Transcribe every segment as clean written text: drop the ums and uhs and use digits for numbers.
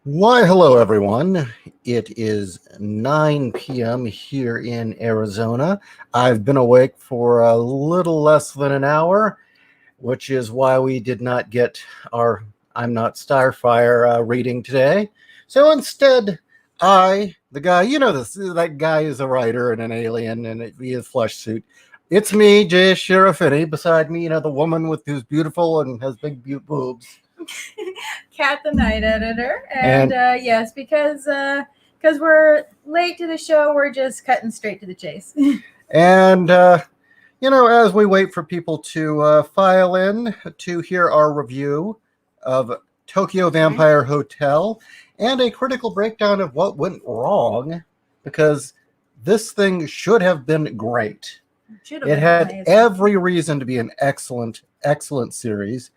Why, hello everyone. It is 9 p.m. here in Arizona. I've been awake for a little less than an hour, which is why we did not get our I'm Not Starfire reading today. So instead, the guy, that guy is a writer and an alien and he is flesh suit. It's me, J.Ishiro. Beside me, the woman who's beautiful and has big boobs. Kat, the night editor, and yes, because we're late to the show, we're just cutting straight to the chase. And as we wait for people to file in to hear our review of Tokyo Vampire Hotel and a critical breakdown of what went wrong, because this thing should have been great. It had every reason to be an excellent, excellent series,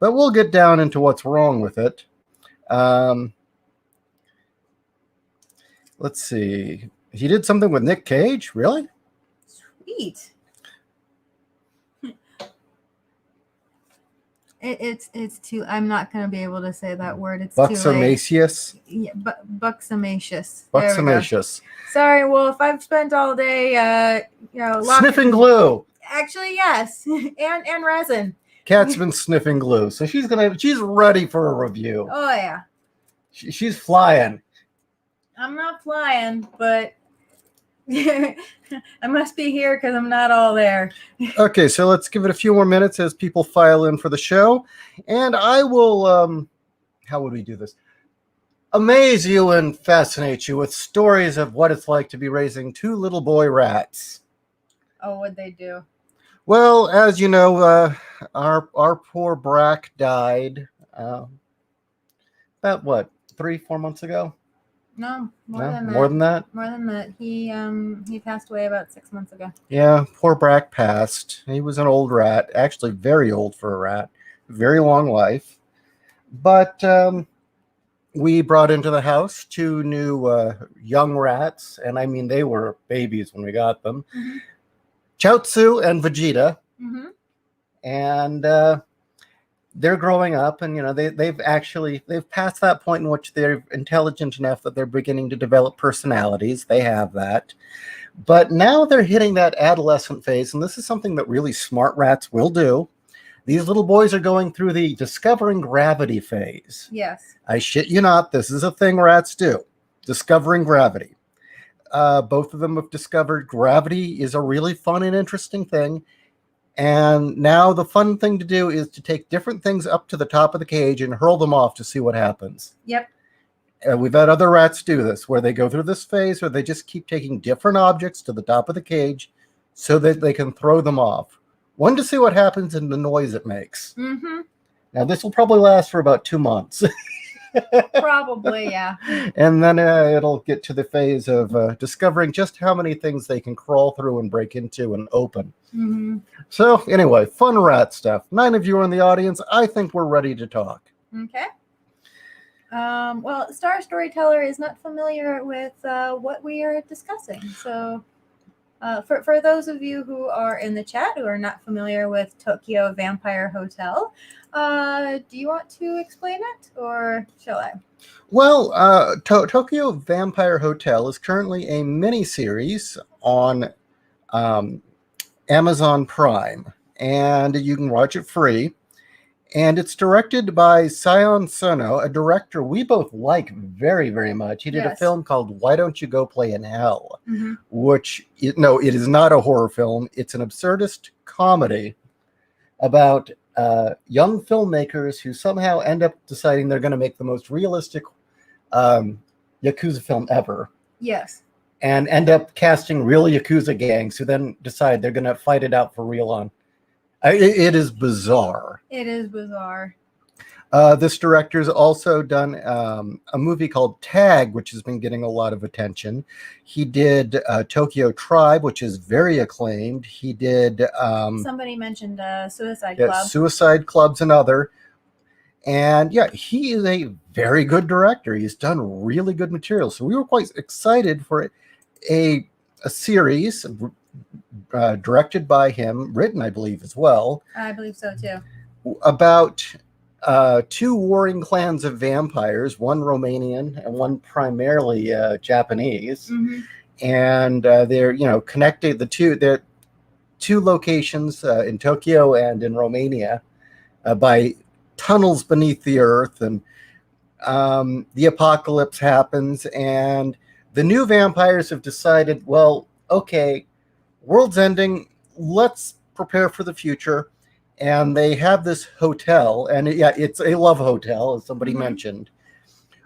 but we'll get down into what's wrong with it. Let's see. He did something with Nick Cage? Really? Sweet. It's too. I'm not going to be able to say that word. It's Buxomacious. Yeah, buxomacious. Buxomacious. Sorry. Well, if I've spent all day, sniffing glue. Actually, yes, and resin. Kat's been sniffing glue, so she's ready for a review. Oh yeah. She's flying. I'm not flying, but I must be here because I'm not all there. Okay, so let's give it a few more minutes as people file in for the show. And I will, how would we do this? Amaze you and fascinate you with stories of what it's like to be raising two little boy rats. Oh, what'd they do? Well, as you know, our poor Brack died about, 3-4 months ago? No, more than that. More than that. He passed away about 6 months ago. Yeah, poor Brack passed. He was an old rat, actually very old for a rat, very long life. But we brought into the house two new young rats, and I mean they were babies when we got them. Mm-hmm. Chaozu and Vegeta. Mm-hmm. And they're growing up, and they've passed that point in which they're intelligent enough that they're beginning to develop personalities. They have that, but now they're hitting that adolescent phase, and this is something that really smart rats will do. These little boys are going through the discovering gravity phase. Yes, I shit you not, this is a thing rats do. Discovering gravity. Both of them have discovered gravity is a really fun and interesting thing. And now the fun thing to do is to take different things up to the top of the cage and hurl them off to see what happens. Yep. We've had other rats do this, where they go through this phase where they just keep taking different objects to the top of the cage so that they can throw them off. One, to see what happens and the noise it makes. Mm-hmm. Now, this will probably last for about 2 months. Probably, yeah. And then it'll get to the phase of discovering just how many things they can crawl through and break into and open. Mm-hmm. So anyway, fun rat stuff. 9 of you are in the audience. I think we're ready to talk. Okay. Well, Star Storyteller is not familiar with what we are discussing. So for those of you who are in the chat who are not familiar with Tokyo Vampire Hotel, do you want to explain it, or shall I? Well, Tokyo Vampire Hotel is currently a mini-series on Amazon Prime, and you can watch it free. And it's directed by Sono, a director we both like very, very much. He did a film called Why Don't You Go Play in Hell, mm-hmm. which, it is not a horror film. It's an absurdist comedy about young filmmakers who somehow end up deciding they're going to make the most realistic Yakuza film ever. Yes. And end up casting real Yakuza gangs who then decide they're going to fight it out for real on. It is bizarre. It is bizarre. This director's also done a movie called Tag, which has been getting a lot of attention. He did Tokyo Tribe, which is very acclaimed. He did... somebody mentioned Suicide Club. Suicide Club's another. And yeah, he is a very good director. He's done really good material. So we were quite excited for a series directed by him, written, I believe, as well. I believe so, too. About two warring clans of vampires, one Romanian and one primarily Japanese. Mhm. And they're connected. They're two locations in Tokyo and in Romania by tunnels beneath the earth, and the apocalypse happens, and the new vampires have decided, well, okay, world's ending, let's prepare for the future. And they have this hotel, and it's a love hotel, as somebody Mhm. mentioned,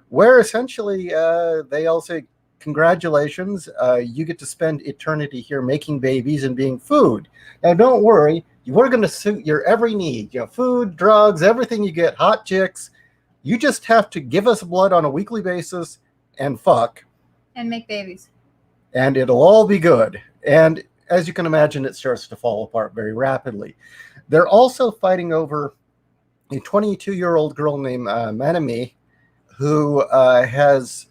where essentially they all say, congratulations, you get to spend eternity here making babies and being food. Now, don't worry, we're going to suit your every need, food, drugs, everything you get, hot chicks. You just have to give us blood on a weekly basis and fuck, And make babies. and it'll all be good. And as you can imagine, it starts to fall apart very rapidly. They're also fighting over a 22-year-old girl named Manami, who has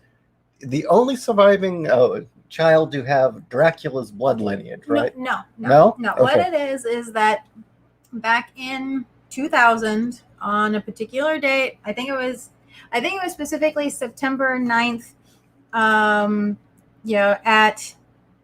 the only surviving child to have Dracula's blood lineage, right? No. No? What Okay. it is that back in 2000, on a particular date, I think it was specifically September 9th, at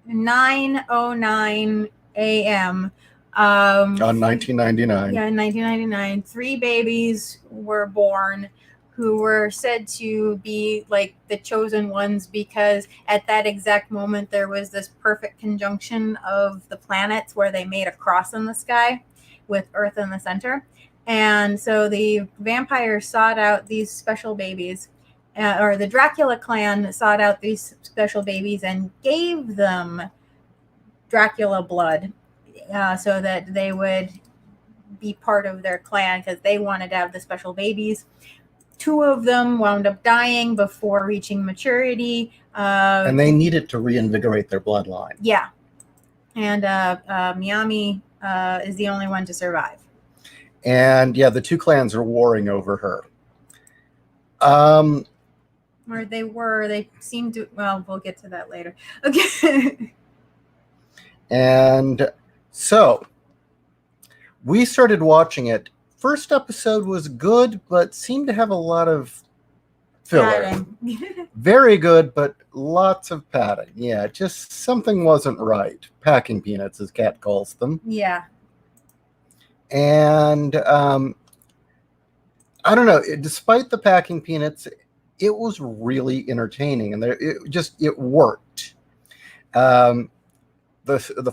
9:09 a.m. On 1999. Yeah, in 1999, three babies were born who were said to be like the chosen ones because at that exact moment there was this perfect conjunction of the planets where they made a cross in the sky with Earth in the center. And so the vampires sought out these special babies, or the Dracula clan sought out these special babies and gave them Dracula blood so that they would be part of their clan because they wanted to have the special babies. Two of them wound up dying before reaching maturity. And they needed to reinvigorate their bloodline. Yeah. And Miami is the only one to survive. And the two clans are warring over her. Where they seem to, well, we'll get to that later. Okay. And so we started watching it. First episode was good, but seemed to have a lot of filler. Very good, but lots of padding. Yeah, just something wasn't right. Packing peanuts, as Kat calls them. Yeah. And I don't know. Despite the packing peanuts, it was really entertaining, and it worked. The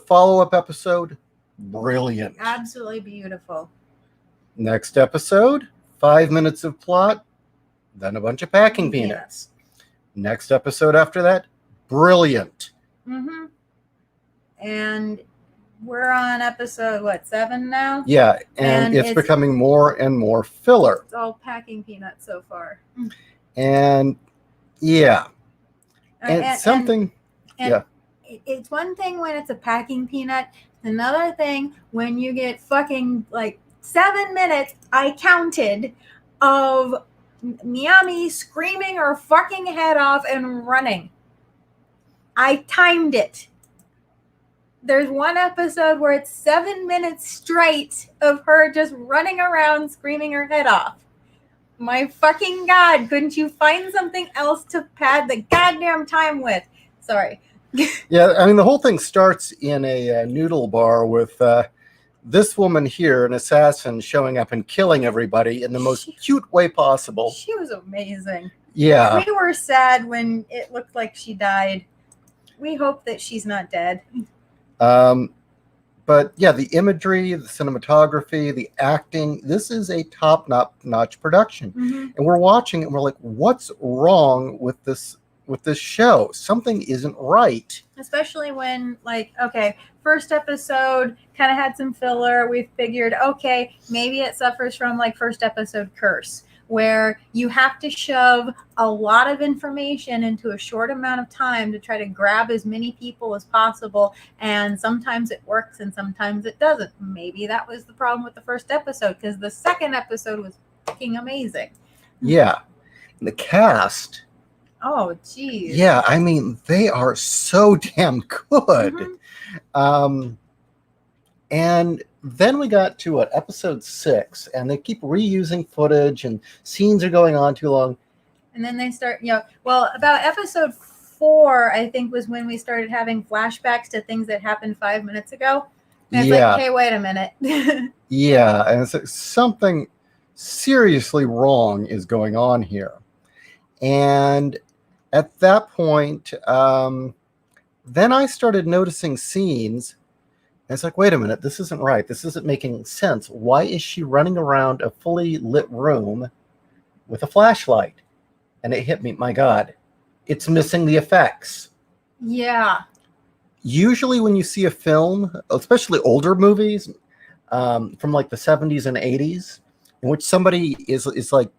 follow-up episode, brilliant. Absolutely beautiful. Next episode, 5 minutes of plot, then a bunch of packing peanuts. Next episode after that, brilliant. Mm-hmm. And we're on episode, 7 now? Yeah, and it's becoming more and more filler. It's all packing peanuts so far. And yeah. And something... It's one thing when it's a packing peanut. It's another thing when you get fucking 7 minutes, I counted, of Miami screaming her fucking head off and running. I timed it. There's one episode where it's 7 minutes straight of her just running around screaming her head off. My fucking God, couldn't you find something else to pad the goddamn time with? Sorry. Yeah, I mean, the whole thing starts in a noodle bar with this woman here, an assassin, showing up and killing everybody in the most cute way possible. She was amazing. Yeah. We were sad when it looked like she died. We hope that she's not dead. But yeah, the imagery, the cinematography, the acting, this is a top-notch production. Mm-hmm. And we're watching it and we're like, what's wrong with this show? Something isn't right. Especially when, first episode kind of had some filler. We figured, okay, maybe it suffers from first episode curse, where you have to shove a lot of information into a short amount of time to try to grab as many people as possible. And sometimes it works and sometimes it doesn't. Maybe that was the problem with the first episode, because the second episode was fucking amazing. Yeah. And the cast... Oh, geez. Yeah, I mean, they are so damn good. Mm-hmm. And then we got to episode 6, and they keep reusing footage, and scenes are going on too long. And then they start, well, about episode 4, I think, was when we started having flashbacks to things that happened 5 minutes ago. And it's like, hey, wait a minute. Yeah, and it's like something seriously wrong is going on here. And at that point, then I started noticing scenes. And it's like, wait a minute, this isn't right. This isn't making sense. Why is she running around a fully lit room with a flashlight? And it hit me, my God, it's missing the effects. Yeah. Usually when you see a film, especially older movies from like the 70s and 80s, in which somebody is like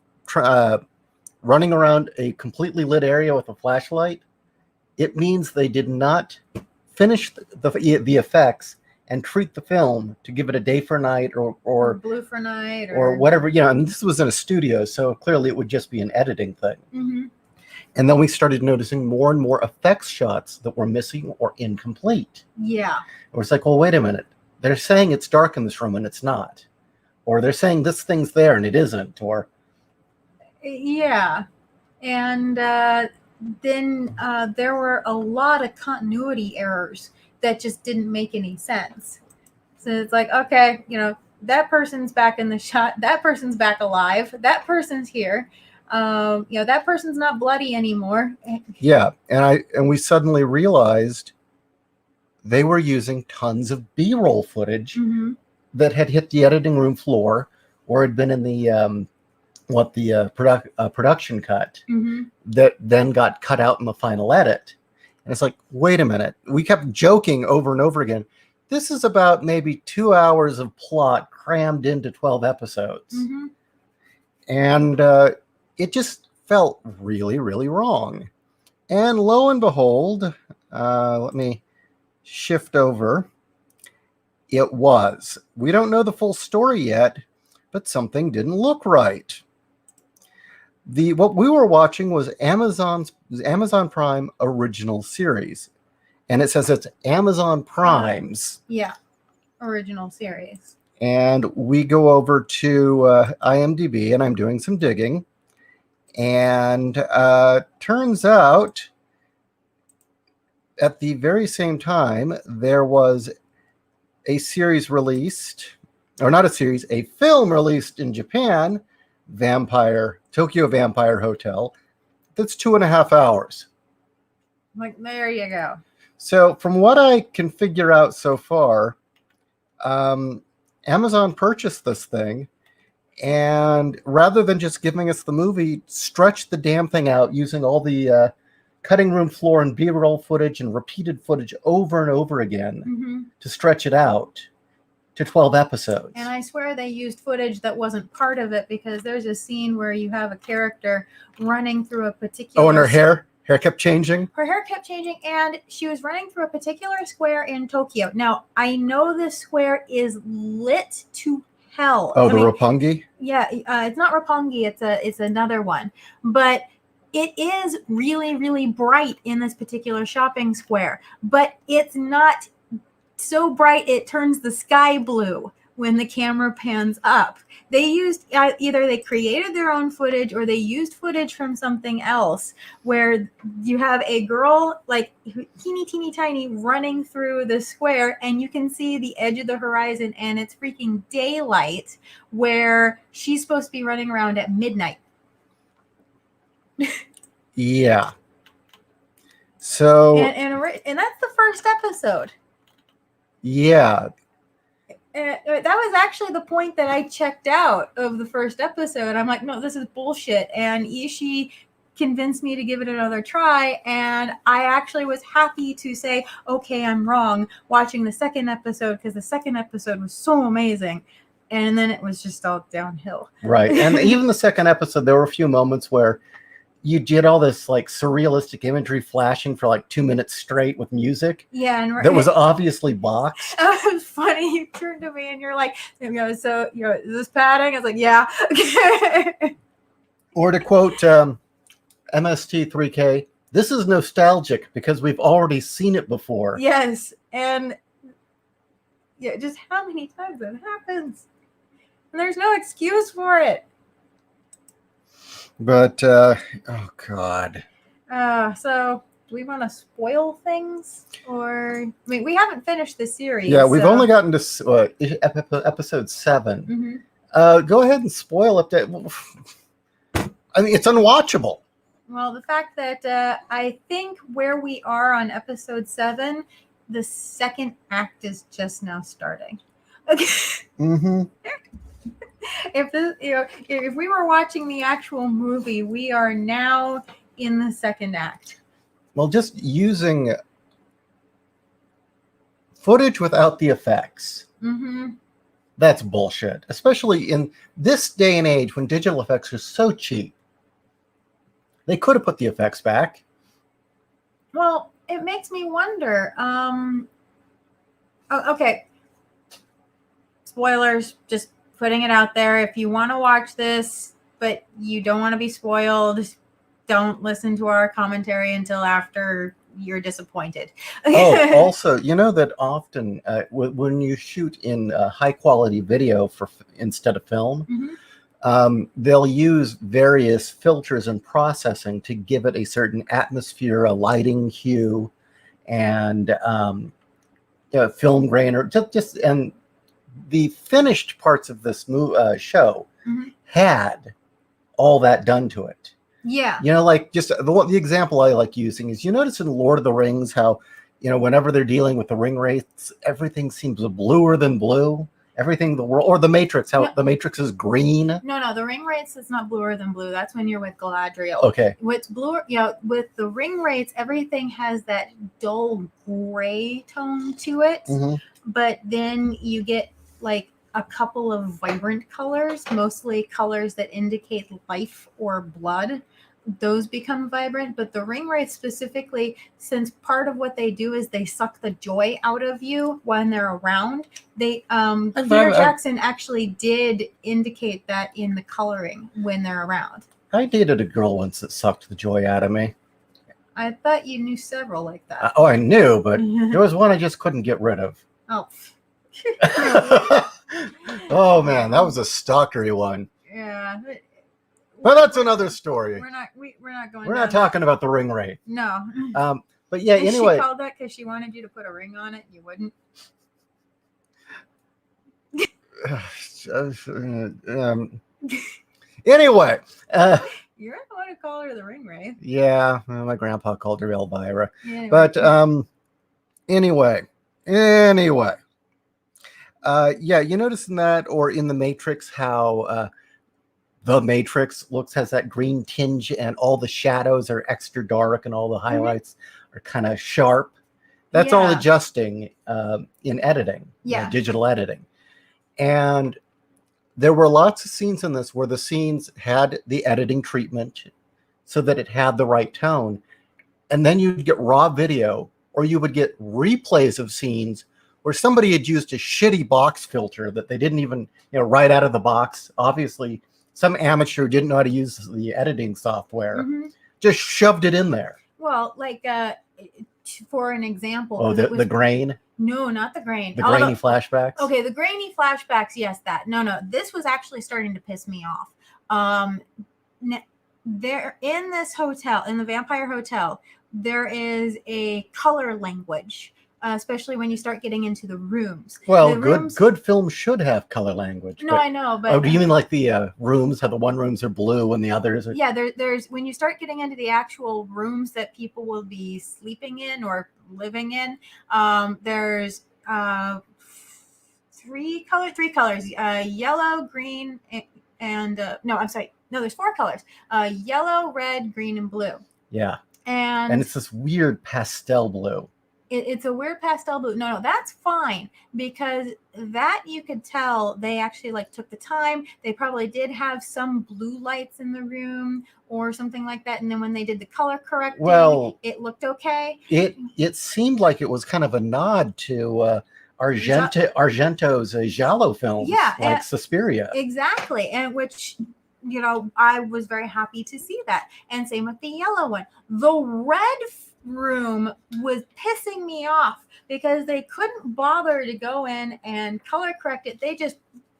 running around a completely lit area with a flashlight, it means they did not finish the effects and treat the film to give it a day for night or blue for night or whatever. I mean, this was in a studio, so clearly it would just be an editing thing. Mm-hmm. And then we started noticing more and more effects shots that were missing or incomplete. Yeah. It was like, well, wait a minute. They're saying it's dark in this room and it's not. Or they're saying this thing's there and it isn't. Or yeah. And then there were a lot of continuity errors that just didn't make any sense. So it's like, okay, that person's back in the shot. That person's back alive. That person's here. That person's not bloody anymore. Yeah, and we suddenly realized they were using tons of B-roll footage Mm-hmm. that had hit the editing room floor or had been in the production cut Mm-hmm. that then got cut out in the final edit. And it's like, wait a minute. We kept joking over and over again. This is about maybe 2 hours of plot crammed into 12 episodes. Mm-hmm. And it just felt really, really wrong. And lo and behold, let me shift over. It was. We don't know the full story yet, but something didn't look right. What we were watching was Amazon Prime original series, and it says it's Amazon Prime's. Yeah, original series. And we go over to IMDb, and I'm doing some digging, and turns out at the very same time there was a series released, or not a series, a film released in Japan, Tokyo Vampire Hotel, that's 2.5 hours. Like, there you go. So from what I can figure out so far, Amazon purchased this thing, and rather than just giving us the movie, stretched the damn thing out using all the cutting room floor and B-roll footage and repeated footage over and over again Mm-hmm. to stretch it out to 12 episodes. And I swear they used footage that wasn't part of it, because there's a scene where you have a character running through a particular... Oh, and her hair kept changing? Her hair kept changing, and she was running through a particular square in Tokyo. Now, I know this square is lit to hell. Oh, Roppongi? Yeah, it's not Roppongi. It's another one. But it is really, really bright in this particular shopping square. But it's not so bright it turns the sky blue when the camera pans up. They used either they created their own footage or they used footage from something else, where you have a girl like teeny tiny running through the square, and you can see the edge of the horizon, and it's freaking daylight, where she's supposed to be running around at midnight. Yeah. So and that's the first episode. Yeah. That was actually the point that I checked out of the first episode. I'm like, no, this is bullshit. And Ishii convinced me to give it another try. And I actually was happy to say, okay, I'm wrong, watching the second episode, because the second episode was so amazing. And then it was just all downhill. Right. And even the second episode, there were a few moments where you did all this like surrealistic imagery flashing for like 2 minutes straight with music. Yeah, and that was obviously boxed. It was funny. You turned to me and you're like, is this padding? I was like, yeah. Or to quote MST3K, this is nostalgic because we've already seen it before. Yes, and Yeah, just how many times that happens. And there's no excuse for it. But oh god. So do we want to spoil things, or I mean, we haven't finished the series. Yeah, we've so- only gotten to episode 7. Mhm. Go ahead and spoil it. I mean, it's unwatchable. Well, the fact that I think where we are on episode 7, the second act is just now starting. Okay. Mm-hmm. If we were watching the actual movie, we are now in the second act. Well, just using footage without the effects. Mm-hmm. That's bullshit. Especially in this day and age when digital effects are so cheap. They could have put the effects back. Well, it makes me wonder. Okay. Spoilers, just putting it out there. If you want to watch this, but you don't want to be spoiled, don't listen to our commentary until after you're disappointed. Oh, also, you know that often when you shoot in high quality video instead of film, they'll use various filters and processing to give it a certain atmosphere, a lighting hue, and film grain, or just and the finished parts of this show had all that done to it. Yeah. You know, like just the example I like using is, you notice in Lord of the Rings how, whenever they're dealing with the ring wraiths, everything seems bluer than blue. Everything the world, or the Matrix, how the Matrix is green. No, the ring wraiths is not bluer than blue. That's when you're with Galadriel. Okay. What's bluer, with the ring wraiths, everything has that dull gray tone to it. Mm-hmm. But then you get like a couple of vibrant colors, mostly colors that indicate life or blood. Those become vibrant, but the ring wraiths specifically, since part of what they do is they suck the joy out of you when they're around. Peter Jackson actually did indicate that in the coloring when they're around. I dated a girl once that sucked the joy out of me. I thought you knew several like that. I knew, but there was one I just couldn't get rid of. Oh. Oh man, that was a stalkery one. Yeah. But that's another story. We're not going. We're not talking about the ring wraith. No. But yeah, and anyway. She called that because she wanted you to put a ring on it. And you wouldn't. Anyway. You're the one who called her the ring wraith. Yeah, well, my grandpa called her Elvira. Anyway. But anyway. Yeah, you notice in that, or in the Matrix, how the Matrix has that green tinge, and all the shadows are extra dark, and all the highlights are kind of sharp. That's all adjusting in editing, digital editing. And there were lots of scenes in this where the scenes had the editing treatment so that it had the right tone. And then you'd get raw video, or you would get replays of scenes where somebody had used a shitty box filter that they didn't even, right out of the box. Obviously, some amateur didn't know how to use the editing software, just shoved it in there. Well, like for an example. Oh, the grain? No, not the grain. The grainy flashbacks? Okay, the grainy flashbacks, yes, that. No, this was actually starting to piss me off. There in this hotel, in the Vampire Hotel, there is a color language. Especially when you start getting into the rooms. Well, good films should have color language. No, I know, but do you mean like the rooms? How the one rooms are blue and the others are? Yeah, there's when you start getting into the actual rooms that people will be sleeping in or living in. There's three colors: yellow, green, and no, I'm sorry, no, there's 4 colors: yellow, red, green, and blue. Yeah, and it's this weird pastel blue. It's a weird pastel blue. No, that's fine, because that you could tell they actually took the time. They probably did have some blue lights in the room or something like that. And then when they did the color correcting, it looked okay. It seemed like it was kind of a nod to Argento's giallo films, like Suspiria. Exactly, and which I was very happy to see that. And same with the yellow one. The red room was pissing me off because they couldn't bother to go in and color correct it. They just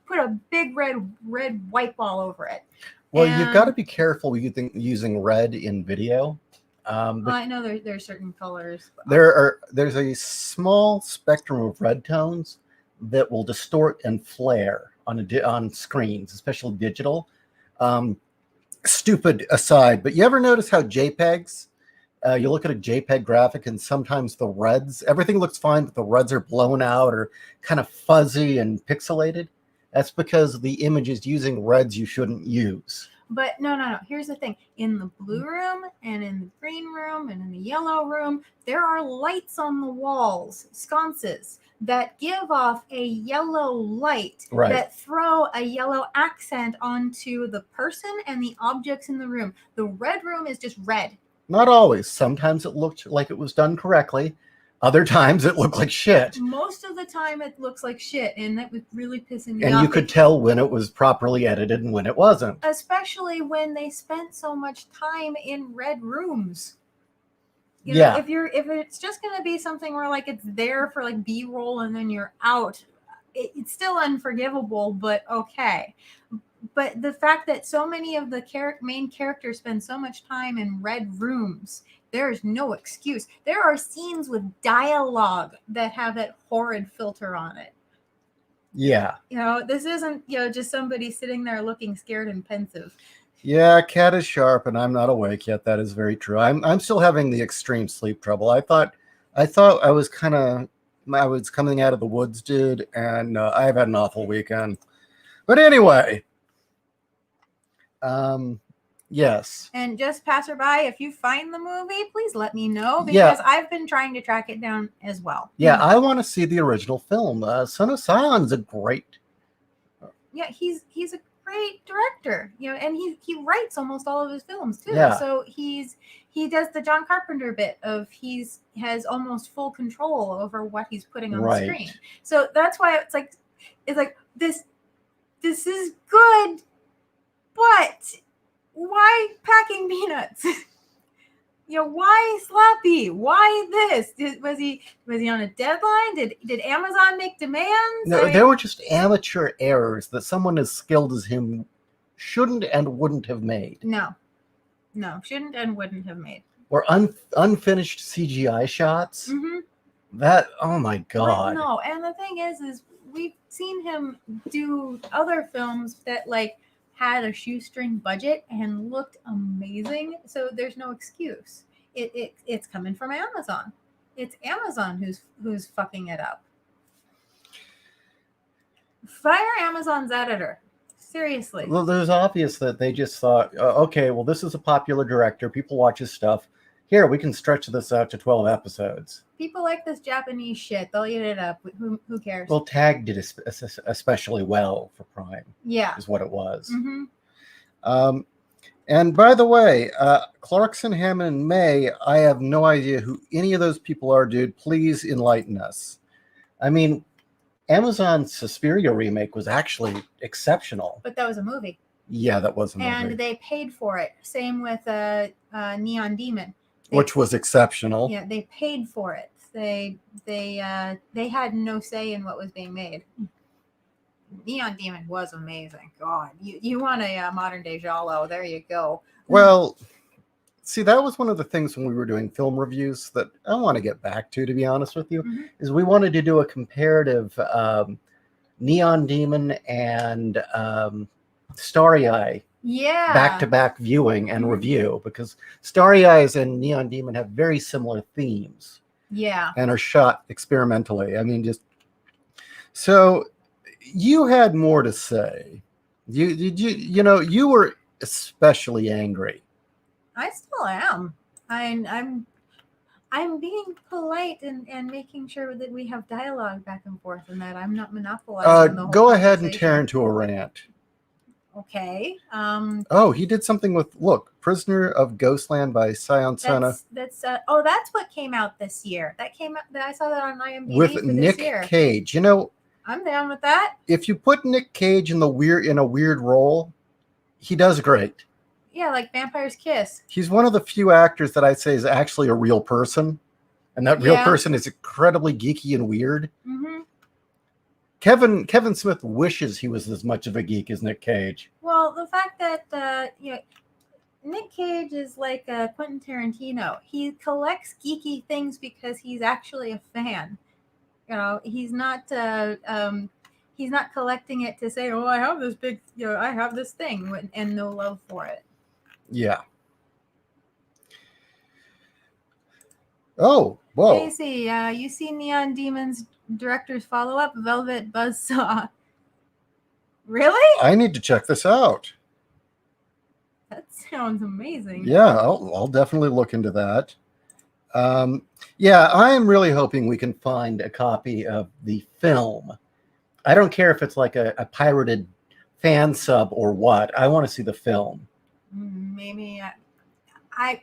put a big red white ball over it. Well, you've got to be careful using red in video. I know there's certain colors. There's a small spectrum of red tones that will distort and flare on screens, especially digital. Stupid aside, but you ever notice how JPEGs? You look at a JPEG graphic, and sometimes the reds, everything looks fine, but the reds are blown out or kind of fuzzy and pixelated. That's because the image is using reds you shouldn't use. But no. Here's the thing. In the blue room and in the green room and in the yellow room, there are lights on the walls, sconces, that give off a yellow light that throw a yellow accent onto the person and the objects in the room. The red room is just red. Not always. Sometimes it looked like it was done correctly. Other times it looked like shit. Most of the time it looks like shit, and that was really pissing me off. And you could tell when it was properly edited and when it wasn't. Especially when they spent so much time in red rooms. If it's just going to be something where like it's there for like B-roll and then you're out, it's still unforgivable, but okay. But the fact that so many of the main characters spend so much time in red rooms, there's no excuse. There are scenes with dialogue that have that horrid filter on it. Yeah. This isn't, just somebody sitting there looking scared and pensive. Yeah, cat is sharp, and I'm not awake yet. That is very true. I'm still having the extreme sleep trouble. I thought I was coming out of the woods, dude, and I've had an awful weekend. But anyway, yes. And just passerby, if you find the movie, please let me know, because I've been trying to track it down as well. Yeah, I want to see the original film. Sono-san's a great. Yeah, he's a great director, and he writes almost all of his films too. Yeah. So he does the John Carpenter bit of has almost full control over what he's putting on the screen. So that's why it's like this is good, but why packing peanuts? Why sloppy? Why this? Was he on a deadline? Did Amazon make demands? No, there were just amateur errors that someone as skilled as him shouldn't and wouldn't have made. No, shouldn't and wouldn't have made. Or unfinished CGI shots. Mm-hmm. That, oh my God. No, and the thing is we've seen him do other films that had a shoestring budget and looked amazing, so there's no excuse. It's coming from Amazon. It's Amazon who's fucking it up. Fire Amazon's editor. Seriously. Well, it was obvious that they just thought, okay, well, this is a popular director. People watch his stuff. Here, we can stretch this out to 12 episodes. People like this Japanese shit. They'll eat it up. Who cares? Well, Tag did especially well for Prime. Yeah. Is what it was. Mm-hmm. And by the way, Clarkson, Hammond, and May, I have no idea who any of those people are, dude. Please enlighten us. I mean, Amazon's Suspiria remake was actually exceptional. But that was a movie. Yeah, that was a movie. And they paid for it. Same with Neon Demon. Which was exceptional. Yeah, they paid for it. They had no say in what was being made. Neon Demon was amazing. God, you want a modern day Giallo? There you go. Well, see, that was one of the things when we were doing film reviews that I want to get back to be honest with you, is we wanted to do a comparative Neon Demon and Starry Eye. Yeah. Back-to-back viewing and review, because Starry Eyes and Neon Demon have very similar themes. Yeah. And are shot experimentally. I mean, so you had more to say. You were especially angry. I still am. I'm being polite and making sure that we have dialogue back and forth, and that I'm not monopolizing the whole Go ahead and tear into a rant. Okay. He did something with Prisoner of Ghostland by Sion Sono. That's what came out this year. That came out. I saw that on IMDb with for Nick this year. Cage. I'm down with that. If you put Nick Cage in a weird role, He does great. Yeah, like Vampire's Kiss. He's one of the few actors that I'd say is actually a real person. And that real Yeah. person is incredibly geeky and weird. Mm-hmm. Kevin Smith wishes he was as much of a geek as Nick Cage. Well, the fact that Nick Cage is like Quentin Tarantino. He collects geeky things because he's actually a fan. He's not collecting it to say, "Oh, I have this big, I have this thing," and no love for it. Yeah. Oh, whoa. Casey, you see Neon Demons director's follow-up, Velvet Buzzsaw. Really? I need to check this out. That sounds amazing. Yeah, I'll definitely look into that. Yeah, I am really hoping we can find a copy of the film. I don't care if it's like a pirated fan sub or what. I want to see the film. Maybe I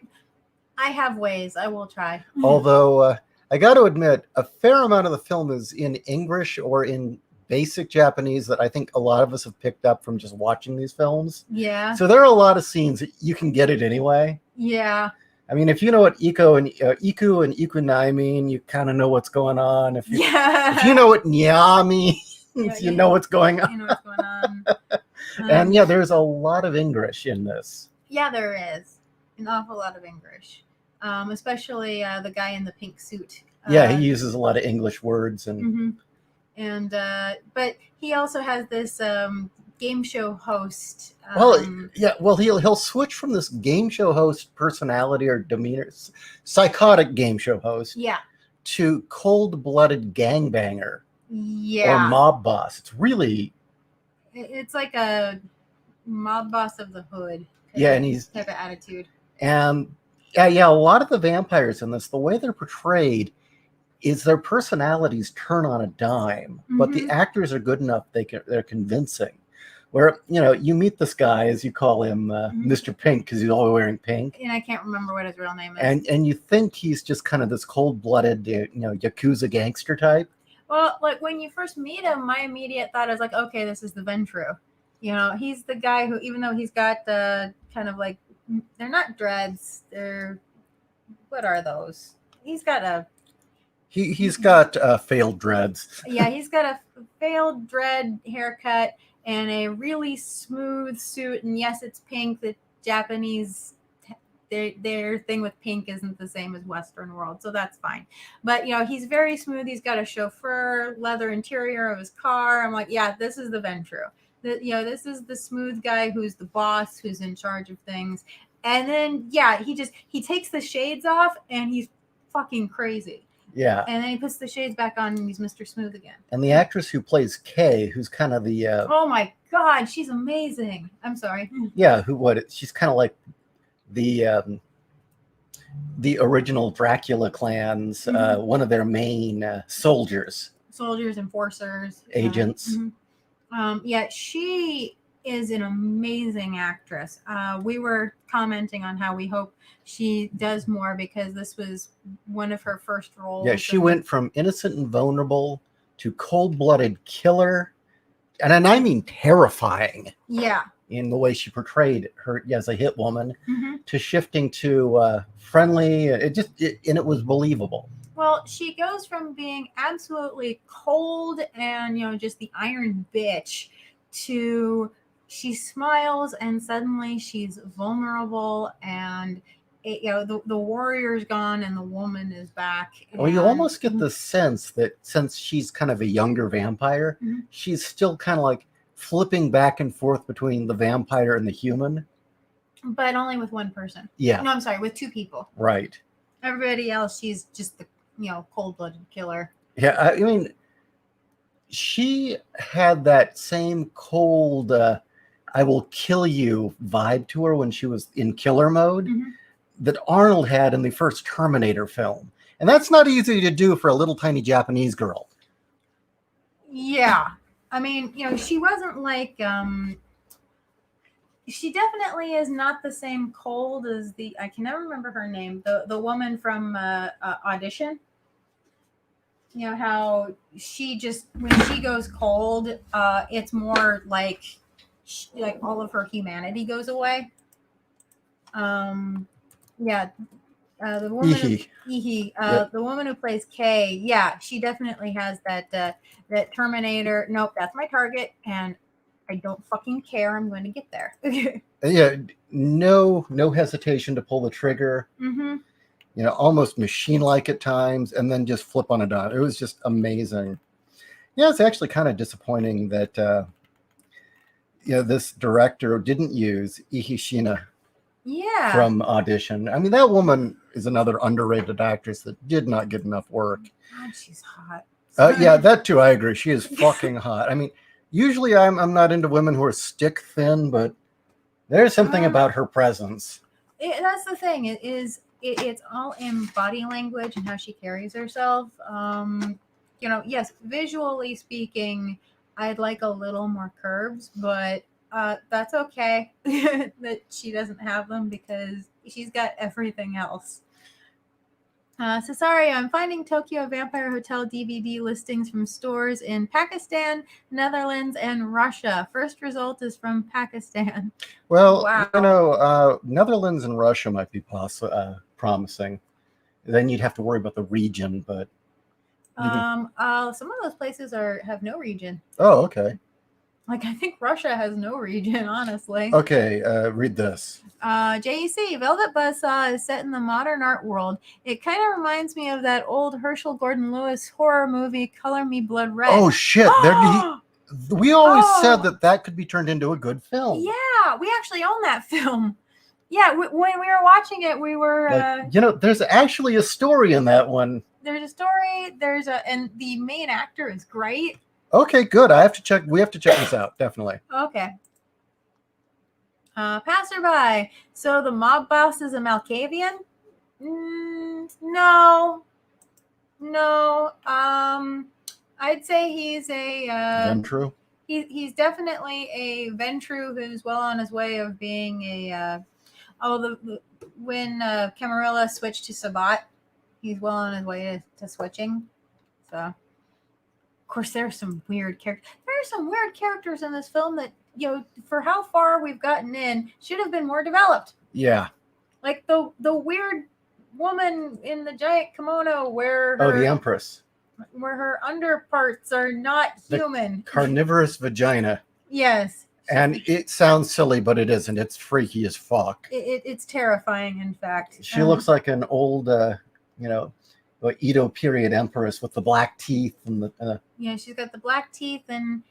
have ways. I will try. Although I got to admit, a fair amount of the film is in English or in basic Japanese that I think a lot of us have picked up from just watching these films. Yeah. So there are a lot of scenes that you can get it anyway. Yeah. I mean, if you know what iku and ikunai mean, you kind of know what's going on. If you know what nya means, you know what's going on. You know what's going on. And yeah, there's a lot of English in this. Yeah, there is an awful lot of English, especially the guy in the pink suit. Yeah, he uses a lot of English words and. Mm-hmm. And but he also has this game show host. He'll switch from this game show host personality or demeanor, psychotic game show host, to cold-blooded gangbanger, or mob boss. It's like a mob boss of the hood. And he's type of attitude. And a lot of the vampires in this, the way they're portrayed, is their personalities turn on a dime, but the actors are good enough; they're convincing. Where you meet this guy, as you call him, Mr. Pink, because he's always wearing pink, and I can't remember what his real name is. And you think he's just kind of this cold-blooded, yakuza gangster type. Well, like when you first meet him, my immediate thought is like, okay, this is the Ventru. He's the guy who, even though he's got the kind of like, they're not dreads. What are those? He's got a. He's got failed dreads. Yeah, he's got a failed dread haircut and a really smooth suit. And yes, it's pink. The Japanese, their thing with pink isn't the same as Western world, so that's fine. But he's very smooth. He's got a chauffeur, leather interior of his car. I'm like, yeah, this is the Ventru. This is the smooth guy who's the boss, who's in charge of things. And then he takes the shades off and he's fucking crazy. Yeah. And then he puts the shades back on and he's Mr. Smooth again. And the actress who plays Kay, who's kind of the oh my God, she's amazing. I'm sorry. Yeah, she's kind of like the original Dracula clan's one of their main soldiers, enforcers, agents. She is an amazing actress. We were commenting on how we hope she does more because this was one of her first roles. Yeah, she went from innocent and vulnerable to cold-blooded killer, and I mean terrifying. Yeah. In the way she portrayed her as a hit woman, to shifting to friendly, and it was believable. Well, she goes from being absolutely cold and just the iron bitch to she smiles and suddenly she's vulnerable and the warrior's gone and the woman is back. Well, you almost get the sense that since she's kind of a younger vampire, she's still kind of like flipping back and forth between the vampire and the human. But only with one person. Yeah. No, I'm sorry, with two people. Right. Everybody else, she's just the cold-blooded killer. Yeah, I mean, she had that same cold, I will kill you vibe to her when she was in killer mode that Arnold had in the first Terminator film. And that's not easy to do for a little tiny Japanese girl. Yeah. I mean, she wasn't like, she definitely is not the same cold as I can never remember her name, the woman from Audition. How she just, when she goes cold, it's more like like all of her humanity goes away. Yeah, the woman Ehe. the woman who plays Kay, yeah, she definitely has that Terminator. Nope, that's my target, and I don't fucking care. I'm going to get there. Yeah, no hesitation to pull the trigger. Mm-hmm. Almost machine-like at times, and then just flip on a dime. It was just amazing. Yeah, it's actually kind of disappointing that this director didn't use Ihishina Yeah. from Audition. I mean, that woman is another underrated actress that did not get enough work. God, she's hot. Yeah, that too. I agree. She is fucking hot. I mean, usually I'm not into women who are stick thin, but there's something about her presence. That's the thing. It's all in body language and how she carries herself. Yes, visually speaking, I'd like a little more curves, but that's okay that she doesn't have them because she's got everything else. So sorry, I'm finding Tokyo Vampire Hotel DVD listings from stores in Pakistan, Netherlands, and Russia. First result is from Pakistan. Well, Wow. Netherlands and Russia might be promising. Then you'd have to worry about the region, but Some of those places have no region. oh, okay. Like I think Russia has no region, honestly. Okay, read this. JEC, Velvet Buzzsaw is set in the modern art world. It kind of reminds me of that old Herschel Gordon Lewis horror movie, Color Me Blood Red. Oh shit! We always said that could be turned into a good film. Yeah, we actually own that film. Yeah, when we were watching it, we were there's actually a story in that one. There's a story. And the main actor is great. Okay, good. We have to check this out, definitely. Okay. Passerby. So the mob boss is a Malkavian? No. I'd say he's a Ventru. He's definitely a Ventru who's well on his way of being a. When Camarilla switched to Sabat, he's well on his way to switching. So, of course, there's some weird characters. There are some weird characters in this film that, for how far we've gotten in, should have been more developed. Yeah. Like the weird woman in the giant kimono where the Empress. Where her underparts are not human. The carnivorous vagina. Yes. And it sounds silly, but it isn't. It's freaky as fuck. It's terrifying, in fact. She looks like an old, Edo period empress with the black teeth and the. Yeah, she's got the black teeth, and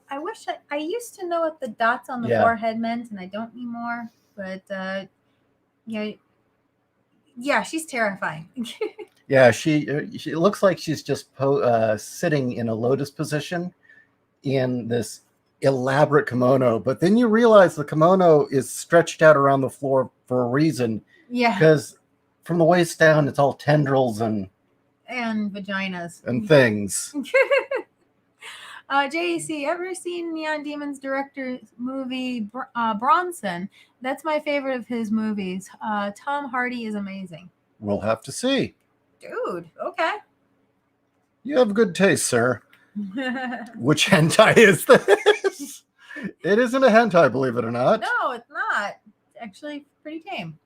I wish I used to know what the dots on the forehead meant, and I don't anymore. But yeah, she's terrifying. Yeah, she looks like she's just sitting in a lotus position in this elaborate kimono, but then you realize the kimono is stretched out around the floor for a reason. Yeah. Because from the waist down, it's all tendrils and vaginas and things. JEC, ever seen Neon Demon's director's movie Bronson? That's my favorite of his movies. Tom Hardy is amazing. We'll have to see. Dude, okay. You have good taste, sir. Which hentai is this? It isn't a hentai, believe it or not. No, it's not. It's actually pretty tame.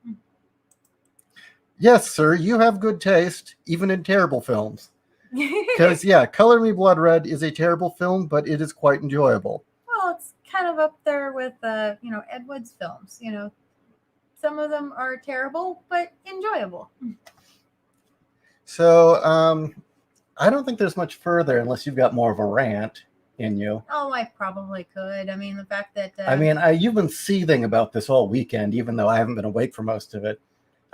Yes, sir, you have good taste, even in terrible films. Because, Color Me Blood Red is a terrible film, but it is quite enjoyable. Well, it's kind of up there with, Ed Wood's films. Some of them are terrible, but enjoyable. So, I don't think there's much further unless you've got more of a rant in you. Oh, I probably could. I mean, the fact that... you've been seething about this all weekend, even though I haven't been awake for most of it.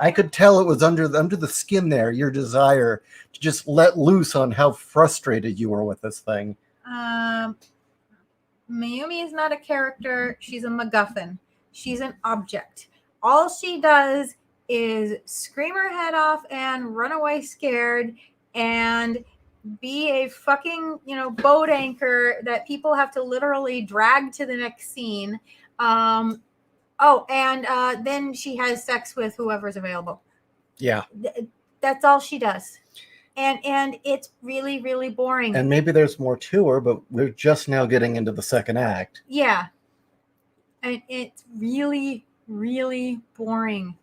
I could tell it was under the skin there, your desire to just let loose on how frustrated you were with this thing. Mayumi is not a character. She's a MacGuffin. She's an object. All she does is scream her head off and run away scared and be a fucking, boat anchor that people have to literally drag to the next scene. And then she has sex with whoever's available. Yeah. That's all she does. And it's really, really boring. And maybe there's more to her, but we're just now getting into the second act. Yeah. And it's really, really boring.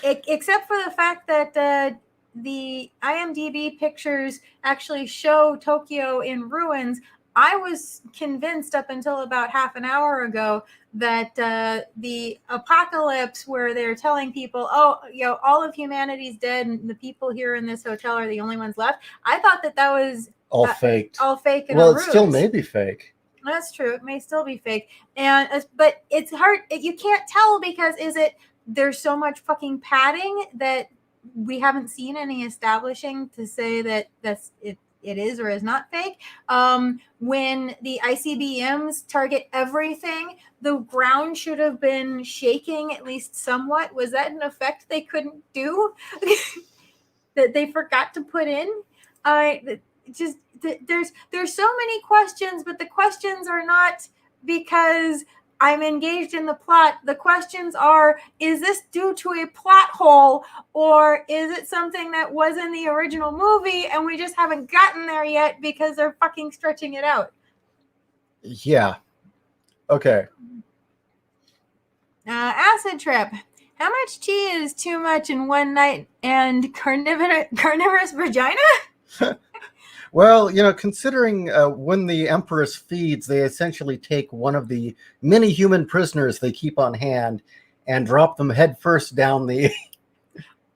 Except for the fact that the IMDb pictures actually show Tokyo in ruins. I was convinced up until about half an hour ago that the apocalypse, where they're telling people, oh, all of humanity's dead and the people here in this hotel are the only ones left. I thought that was all faked. All fake and well, a it ruse. Still may be fake. That's true. It may still be fake, but it's hard. You can't tell because there's so much fucking padding that we haven't seen any establishing to say that it is or is not fake. When the ICBMs target everything, the ground should have been shaking at least somewhat. Was that an effect they couldn't do that they forgot to put in? Just there's so many questions, but the questions are not because I'm engaged in the plot. The questions are, is this due to a plot hole, or is it something that was in the original movie and we just haven't gotten there yet because they're fucking stretching it out? Yeah. Okay. Acid trip. How much tea is too much in one night and carnivorous vagina? Well, considering when the Empress feeds, they essentially take one of the many human prisoners they keep on hand and drop them headfirst down the...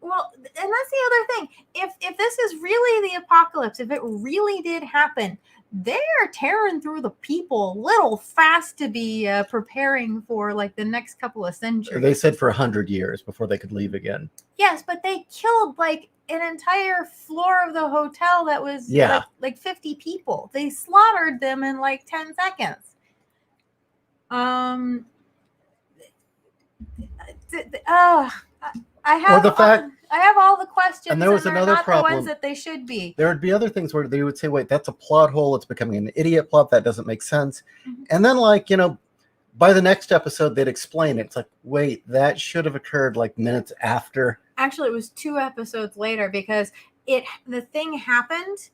Well, and that's the other thing. If this is really the apocalypse, if it really did happen, they are tearing through the people a little fast to be preparing for like the next couple of centuries. They said for 100 years before they could leave again. Yes, but they killed like an entire floor of the hotel that was like 50 people. They slaughtered them in like 10 seconds. I have all the questions, and there was another not problem. The ones that they should be. There would be other things where they would say, "Wait, that's a plot hole. It's becoming an idiot plot. That doesn't make sense." Mm-hmm. And then, by the next episode, they'd explain it. It's like, wait, that should have occurred like minutes after. Actually, it was 2 episodes later because the thing happened.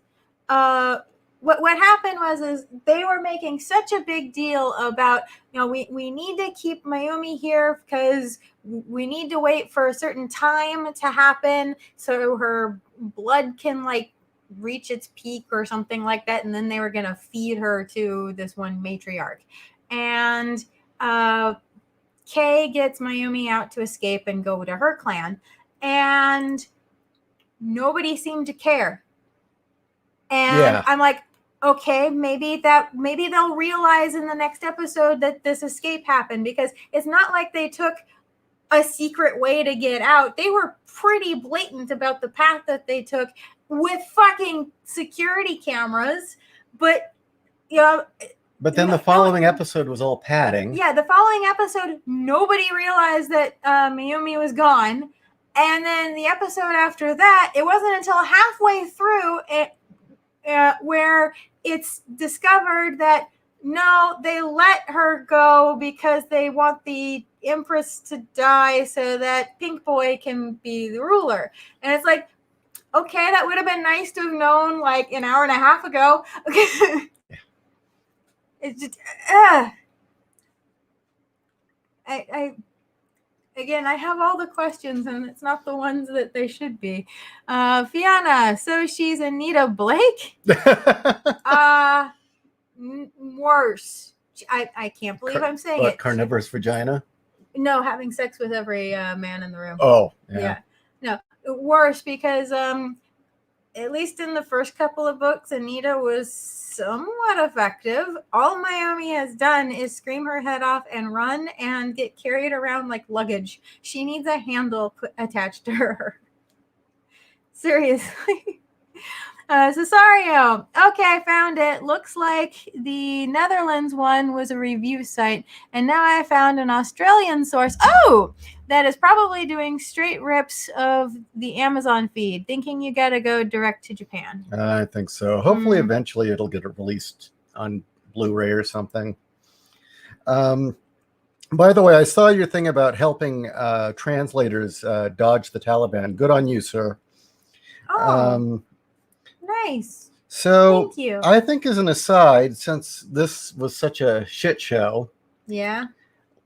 What happened was they were making such a big deal about, we need to keep Mayumi here because we need to wait for a certain time to happen so her blood can like reach its peak or something like that, and then they were going to feed her to this one matriarch. And Kay gets Mayumi out to escape and go to her clan, and nobody seemed to care. And I'm like, okay, maybe they'll realize in the next episode that this escape happened, because it's not like they took a secret way to get out. They were pretty blatant about the path that they took with fucking security cameras. But but then the following episode was all padding. Yeah, the following episode, nobody realized that Mayumi was gone. And then the episode after that, it wasn't until halfway through where it's discovered that, no, they let her go because they want the Empress to die so that Pink Boy can be the ruler. And it's like, okay, that would have been nice to have known like an hour and a half ago. Okay. It's just, Again, I have all the questions, and it's not the ones that they should be. Fiona, so she's Anita Blake? Worse. I can't believe I'm saying it. Carnivorous vagina? No, having sex with every man in the room. Oh, yeah. No, worse, because at least in the first couple of books, Anita was somewhat effective. All Mayumi has done is scream her head off and run and get carried around like luggage. She needs a handle attached to her. Seriously. Cesario. Okay, I found it. Looks like the Netherlands one was a review site, and now I found an Australian source. Oh, that is probably doing straight rips of the Amazon feed, thinking you got to go direct to Japan. I think so. Hopefully, eventually it'll get released on Blu-ray or something. By the way, I saw your thing about helping translators dodge the Taliban. Good on you, sir. Oh. Nice. So Thank you. I think, as an aside, since this was such a shit show, Yeah.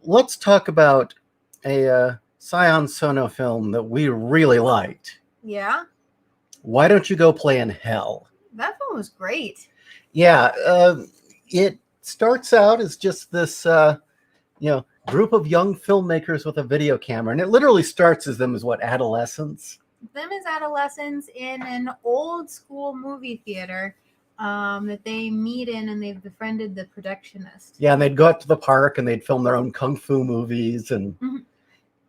let's talk about a Sion Sono film that we really liked. Yeah. Why Don't You Go Play in Hell? That film was great. Yeah, it starts out as just this, group of young filmmakers with a video camera, and it literally starts as them as what, adolescents? Them as adolescents in an old school movie theater that they meet in, and they've befriended the projectionist. Yeah, and they'd go out to the park and they'd film their own kung fu movies, and Mhm.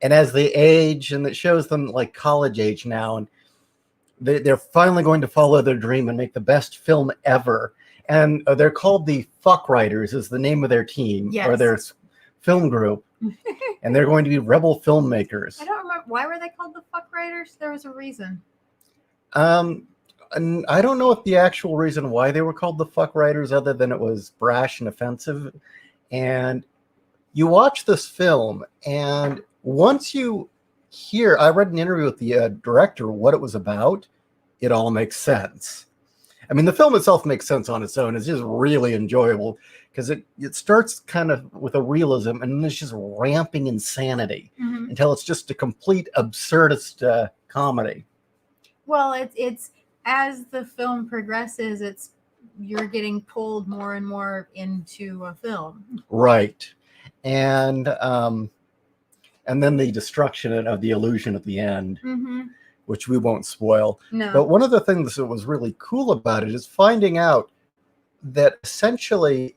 and as they age, and it shows them like college age now, and they're finally going to follow their dream and make the best film ever. And they're called the Fuck Writers, is the name of their team, or Yes. their film group, and they're going to be rebel filmmakers. I don't remember, why were they called the Fuck Writers? There was a reason. And I don't know if the actual reason why they were called the Fuck Writers, other than it was brash and offensive. And you watch this film, and once you hear, I read an interview with the director, what it was about, it all makes sense. I mean, the film itself makes sense on its own. It's just really enjoyable because it starts kind of with a realism, and then it's just ramping insanity Mhm. until it's just a complete absurdist comedy. Well, it's as the film progresses, you're getting pulled more and more into a film. Right. And then the destruction of the illusion at the end, Mm-hmm. which we won't spoil. No. But one of the things that was really cool about it is finding out that essentially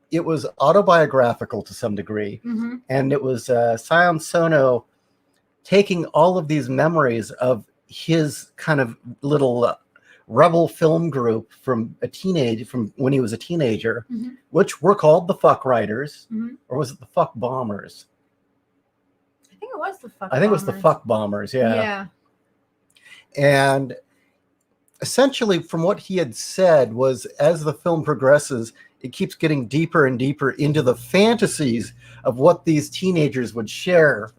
it was autobiographical to some degree. Mm-hmm. And it was Sion Sono taking all of these memories of his kind of little rebel film group from when he was a teenager, Mm-hmm. which were called the Fuck Writers, Mm-hmm. or was it the Fuck Bombers? I think it was the Fuck. I think it was the Fuck Bombers, yeah. Yeah. And essentially, from what he had said, was as the film progresses, it keeps getting deeper and deeper into the fantasies of what these teenagers would share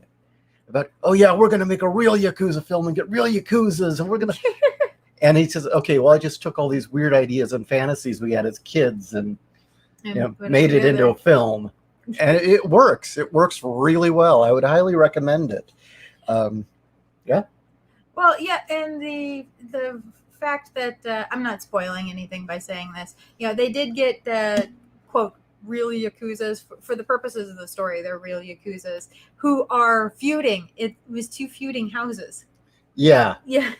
about. Oh yeah, we're going to make a real Yakuza film and get real Yakuzas, and we're going to. And he says, okay, well, I just took all these weird ideas and fantasies we had as kids and made it into a film. And it works. It works really well. I would highly recommend it. Yeah. Well, yeah, and the fact that I'm not spoiling anything by saying this, they did get quote real Yakuzas for the purposes of the story. They're real Yakuzas who are feuding. It was two feuding houses. Yeah. Yeah.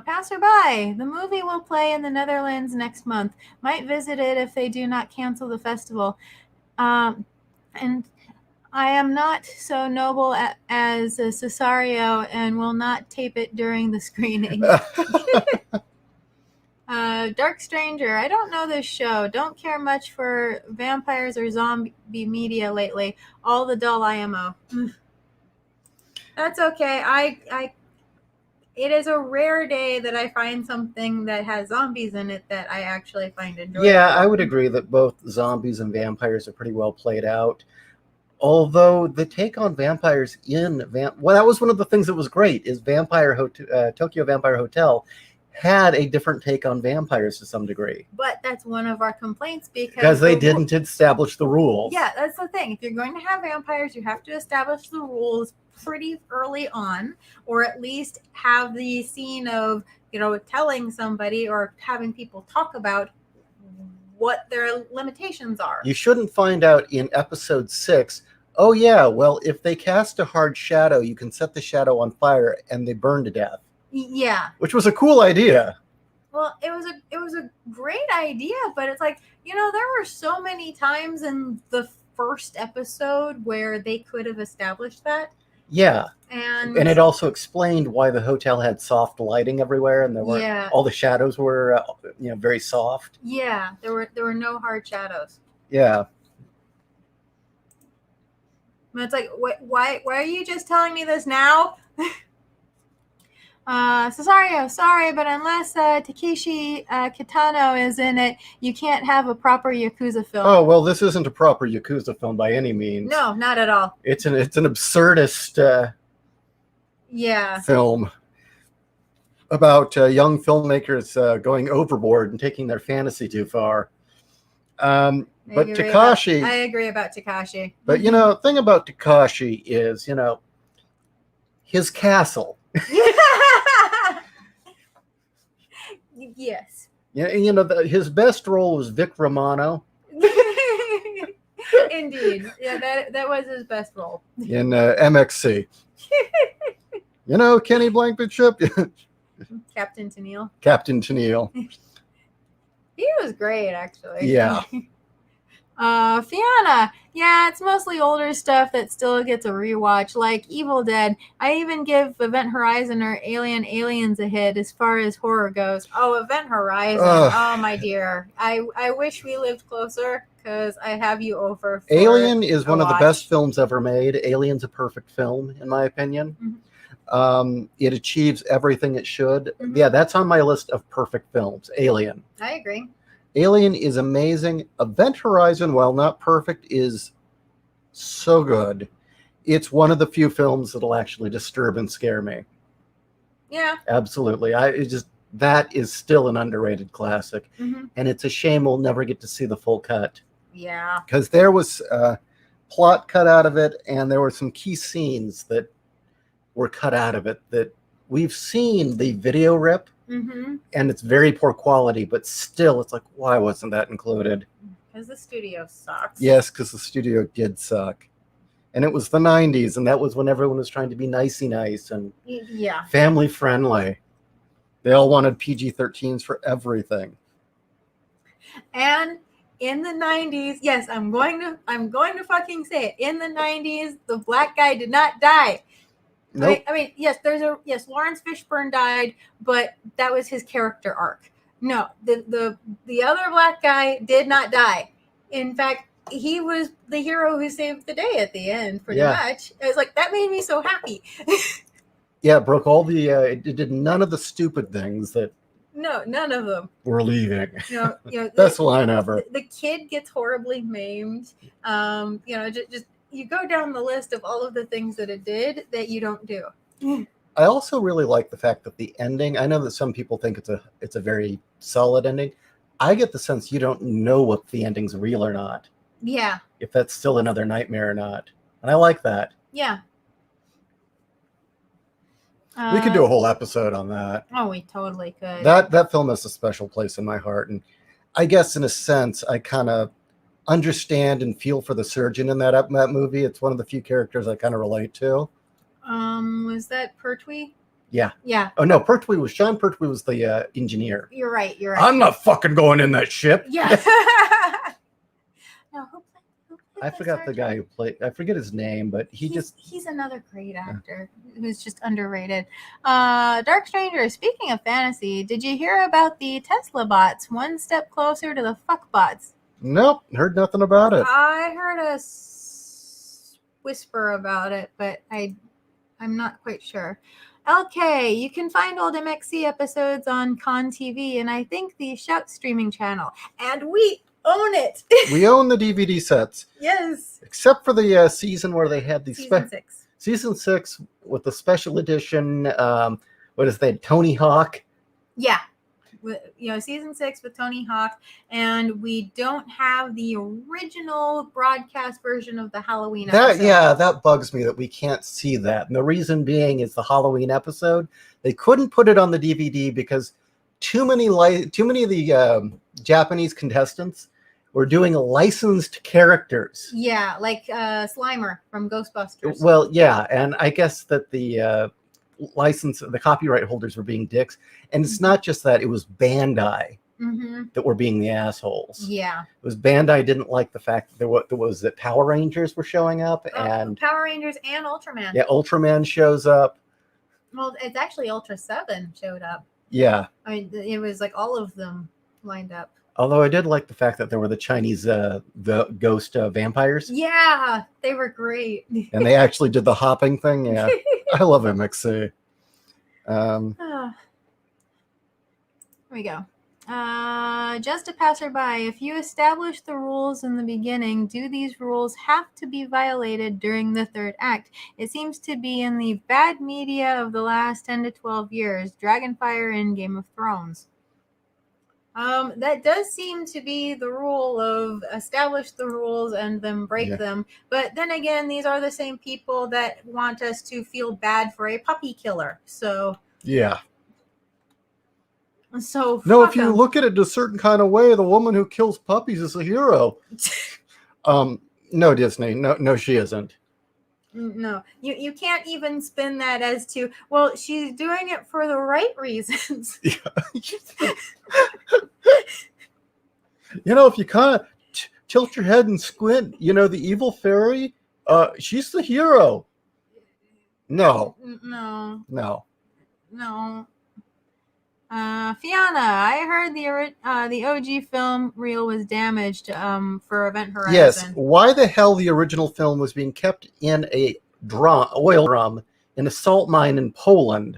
Passerby, the movie will play in the Netherlands next month. Might visit it if they do not cancel the festival. And I am not so noble as Cesario and will not tape it during the screening. Dark Stranger, I don't know this show. Don't care much for vampires or zombie media lately. All the dull IMO. That's okay. It is a rare day that I find something that has zombies in it that I actually find enjoyable. Yeah, I would agree that both zombies and vampires are pretty well played out. Although the take on vampires well, that was one of the things that was great, is Tokyo Vampire Hotel had a different take on vampires to some degree. But that's one of our complaints because they didn't establish the rules. Yeah, that's the thing. If you're going to have vampires, you have to establish the rules pretty early on, or at least have the scene of, telling somebody or having people talk about what their limitations are. You shouldn't find out in episode 6, oh yeah, well, if they cast a hard shadow, you can set the shadow on fire and they burn to death. Yeah. Which was a cool idea. Well, it was a great idea, but it's like, there were so many times in the first episode where they could have established that. Yeah. And it also explained why the hotel had soft lighting everywhere, and there were all the shadows were very soft. Yeah, there were no hard shadows. Yeah. But it's like, why are you just telling me this now? Cesario, sorry, but unless Takeshi Kitano is in it, you can't have a proper Yakuza film. Oh, well, this isn't a proper Yakuza film by any means. No, not at all. It's an absurdist Yeah. film about young filmmakers going overboard and taking their fantasy too far. But Takashi, I agree about Takashi. but the thing about Takashi is, his castle. Yes. His best role was Vic Romano Indeed. Yeah, that was his best role. in MXC. Kenny Blankenship, Captain Tennille. Captain Tennille. He was great, actually. Yeah. Fiona. Yeah, it's mostly older stuff that still gets a rewatch, like Evil Dead. I even give Event Horizon or Aliens a hit as far as horror goes. Oh, Event Horizon. Oh, my dear. I wish we lived closer because I have you over for Alien is one of the watch. best films ever made. Alien's a perfect film, in my opinion. Mm-hmm. It achieves everything it should. Mm-hmm. Yeah, that's on my list of perfect films. Alien. I agree. Alien is amazing. Event Horizon, while not perfect, is so good. It's one of the few films that'll actually disturb and scare me. Yeah. Absolutely. That is still an underrated classic. Mm-hmm. And it's a shame we'll never get to see the full cut. Yeah. Because there was plot cut out of it, and there were some key scenes that were cut out of it that we've seen the video rip. Mm-hmm. And it's very poor quality, but still, it's like, why wasn't that included? Because the studio sucks. Yes, because the studio did suck. And it was the 90s, and that was when everyone was trying to be nicey nice and family friendly. They all wanted PG-13s for everything. And in the 90s, yes, I'm going to fucking say it. In the 90s, the black guy did not die. Nope. I mean, yes, Lawrence Fishburne died, but that was his character arc. No, the other black guy did not die. In fact, he was the hero who saved the day at the end, pretty much. I was like, that made me so happy. Yeah, it broke all the. It did none of the stupid things that. No, none of them. We're leaving. Best line ever. The kid gets horribly maimed. Just you go down the list of all of the things that it did that you don't do. I also really like the fact that the ending. I know that some people think it's a very solid ending. I get the sense you don't know if the ending's real or not. Yeah. If that's still another nightmare or not, and I like that. Yeah. We could do a whole episode on that. Oh, we totally could. That film has a special place in my heart, and I guess in a sense, I kind of understand and feel for the surgeon in that movie. It's one of the few characters I kind of relate to. Was that Pertwee? Yeah. Yeah. Oh no, Sean Pertwee was the engineer. You're right. I'm not fucking going in that ship. Yeah. No, I forgot the guy who played. I forget his name, but he's another great actor who's just underrated. Dark Stranger. Speaking of fantasy, did you hear about the Tesla bots? One step closer to the fuck bots. Nope, heard nothing about it. I heard a whisper about it, but I'm not quite sure. LK, you can find old MXC episodes on Con TV, and I think the Shout streaming channel, and we own it. We own the DVD sets. Yes. Except for the season where they had the Season 6 with the special edition. What is that? Tony Hawk. Yeah. Season 6 with Tony Hawk, and we don't have the original broadcast version of the Halloween episode. That bugs me that we can't see that. And the reason being is the Halloween episode. They couldn't put it on the DVD because too many of the Japanese contestants were doing licensed characters. Yeah, like Slimer from Ghostbusters. Well, yeah, and I guess that the copyright holders were being dicks. And it's not just that, it was Bandai that were being the assholes. Yeah. It was Bandai didn't like the fact that Power Rangers were showing up. And Power Rangers and Ultraman. Yeah, Ultraman shows up. Well, it's actually Ultra 7 showed up. Yeah. I mean, it was like all of them lined up. Although I did like the fact that there were the Chinese the ghost vampires. Yeah, they were great. And they actually did the hopping thing. Yeah, I love MXC. Here we go. Just a passerby. If you establish the rules in the beginning, do these rules have to be violated during the third act? It seems to be in the bad media of the last 10 to 12 years, Dragonfire and Game of Thrones. That does seem to be the rule of establish the rules and then break them. But then again, these are the same people that want us to feel bad for a puppy killer. So Yeah. So no, fuck if you 'em. look at it a certain kind of way, the woman who kills puppies is a hero. No, Disney. No, she isn't. No, you can't even spin that as to, well, she's doing it for the right reasons. If you kind of tilt your head and squint, the evil fairy, she's the hero. No. No. Fiona, I heard the OG film reel was damaged for Event Horizon. Yes. Why the hell the original film was being kept in a oil drum in a salt mine in Poland?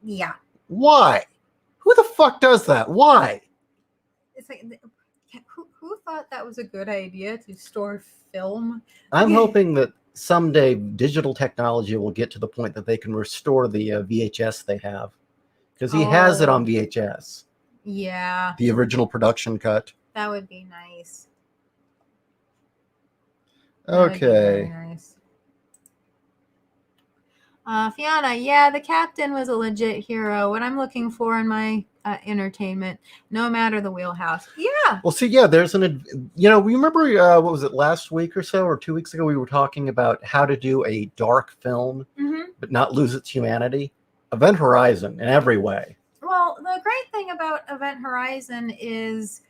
Yeah. Why? Who the fuck does that? Why? It's like, who thought that was a good idea to store film? I'm hoping that someday digital technology will get to the point that they can restore the VHS they have. Because he has it on VHS. Yeah. The original production cut. That would be nice. Okay. Nice. Fiona, yeah, the captain was a legit hero. What I'm looking for in my entertainment, no matter the wheelhouse. Yeah. Well, see, yeah, there's we remember, what was it, last week or so, or 2 weeks ago, we were talking about how to do a dark film, but not lose its humanity. Event Horizon in every way. Well, the great thing about Event Horizon is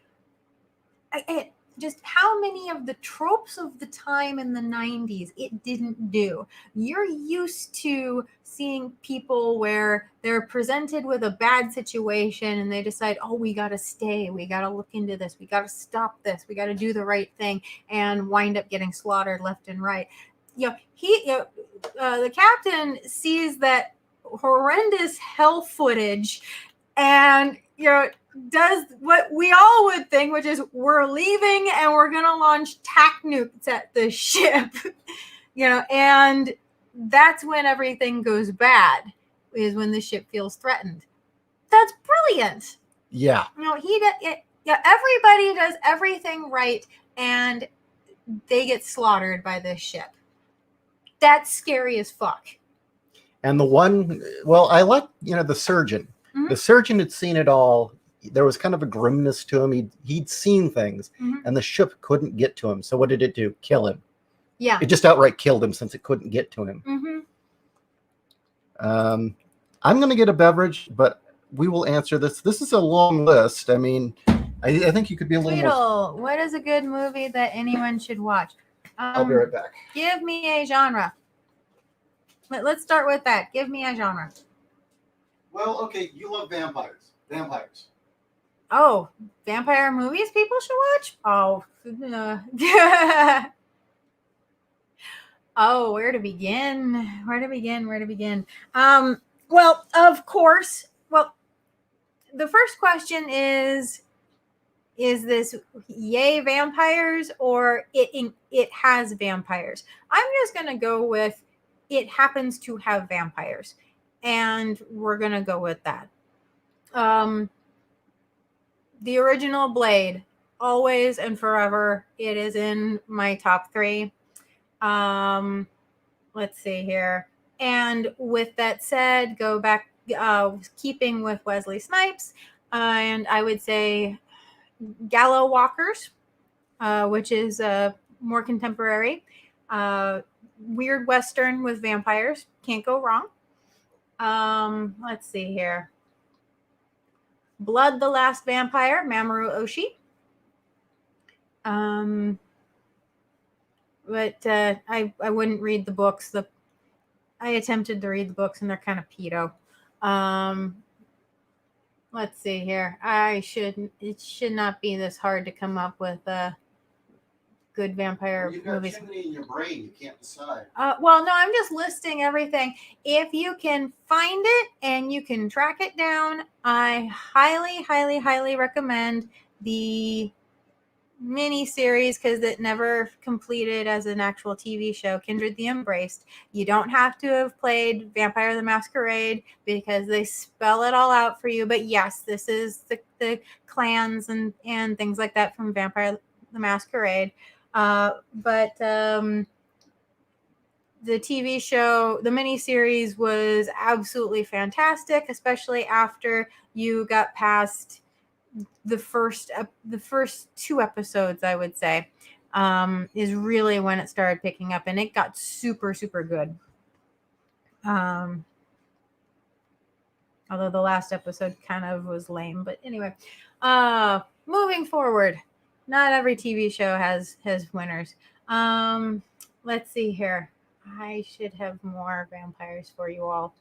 just how many of the tropes of the time in the 90s it didn't do. You're used to seeing people where they're presented with a bad situation and they decide, oh, we got to stay, we got to look into this, we got to stop this, we got to do the right thing, and wind up getting slaughtered left and right. The captain sees that horrendous hell footage and does what we all would think, which is we're leaving and we're going to launch tac nukes at the ship, and that's when everything goes bad, is when the ship feels threatened. That's brilliant. Yeah. Everybody does everything right and they get slaughtered by this ship. That's scary as fuck. And I like, the surgeon. The surgeon had seen it all. There was kind of a grimness to him. He'd seen things, and the ship couldn't get to him. So what did it do? Kill him. Yeah. It just outright killed him since it couldn't get to him. I'm going to get a beverage, but we will answer this. This is a long list. I mean, I think you could be a little more... What is a good movie that anyone should watch? I'll be right back. Give me a genre. Let's start with that. Give me a genre. Well, okay, you love vampires. Oh, vampire movies people should watch? Oh. Oh, where to begin? Well, of course. Well, the first question is this yay vampires or it has vampires? I'm just going to go with it happens to have vampires. And we're going to go with that. The original Blade, always and forever, it is in my top 3. Let's see here. And with that said, go back, keeping with Wesley Snipes, and I would say Gallow Walkers, which is more contemporary. Weird Western with vampires. Can't go wrong. Let's see here. Blood the Last Vampire, Mamoru Oshii. But I wouldn't read the books. I attempted to read the books and they're kind of pedo. Let's see here. It should not be this hard to come up with good vampire You've got movies. too many in your brain. You can't decide. Well, no, I'm just listing everything. If you can find it and you can track it down, I highly, highly, highly recommend the mini series because it never completed as an actual TV show, Kindred the Embraced. You don't have to have played Vampire the Masquerade because they spell it all out for you. But yes, this is the clans and things like that from Vampire the Masquerade. But the TV show, the miniseries was absolutely fantastic, especially after you got past the first 2 episodes, I would say, is really when it started picking up, and it got super, super good. Although the last episode kind of was lame, but anyway, moving forward, not every TV show has winners. Let's see here. I should have more vampires for you all.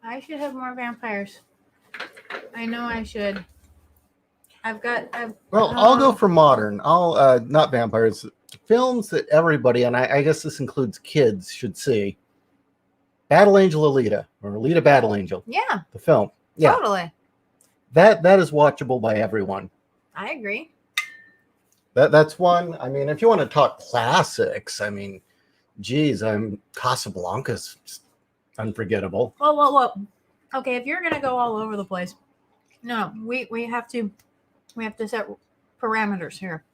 I should have more vampires. I know I should. I'll go for modern. I'll not vampires. Films that everybody, and I guess this includes kids, should see. Battle Angel Alita, or Alita Battle Angel. Yeah. The film. Yeah. Totally. That is watchable by everyone. I agree. That's one. I mean, if you want to talk classics, I mean, geez, Casablanca's unforgettable. Well. Okay, if you're gonna go all over the place, no, we have to set parameters here.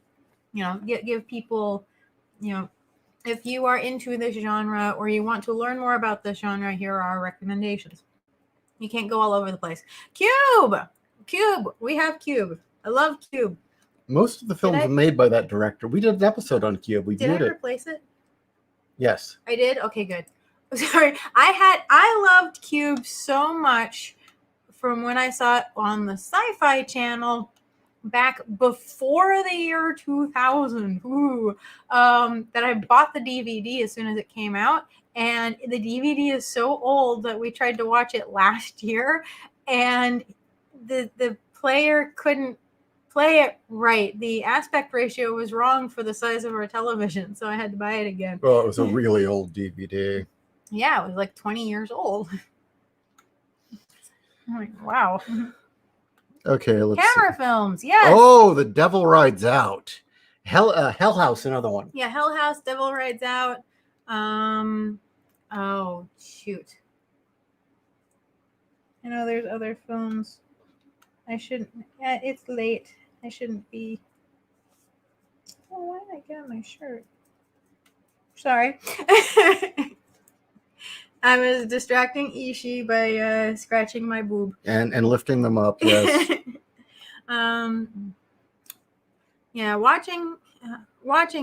Give people, if you are into this genre or you want to learn more about this genre, here are our recommendations. You can't go all over the place. Cube. We have Cube. I love Cube. Most of the films are made by that director. We did an episode on Cube. We viewed it. Did I replace it? Yes. I did? Okay, good. Sorry. I loved Cube so much from when I saw it on the Sci-Fi Channel back before the year 2000. That I bought the DVD as soon as it came out. And the DVD is so old that we tried to watch it last year. And the player couldn't play it right. The aspect ratio was wrong for the size of our television, so I had to buy it again. Well, it was a really old DVD. Yeah, it was like 20 years old. I'm like, wow. Okay, let's Hammer see. Films, yes. Oh, The Devil Rides Out. Hell House, another one. Yeah, Hell House, Devil Rides Out. Oh, shoot. I know there's other films. I shouldn't. Yeah, it's late. I shouldn't be. Oh, why did I get on my shirt? Sorry. I was distracting Ishi by scratching my boob. And lifting them up, yes. Yeah, watching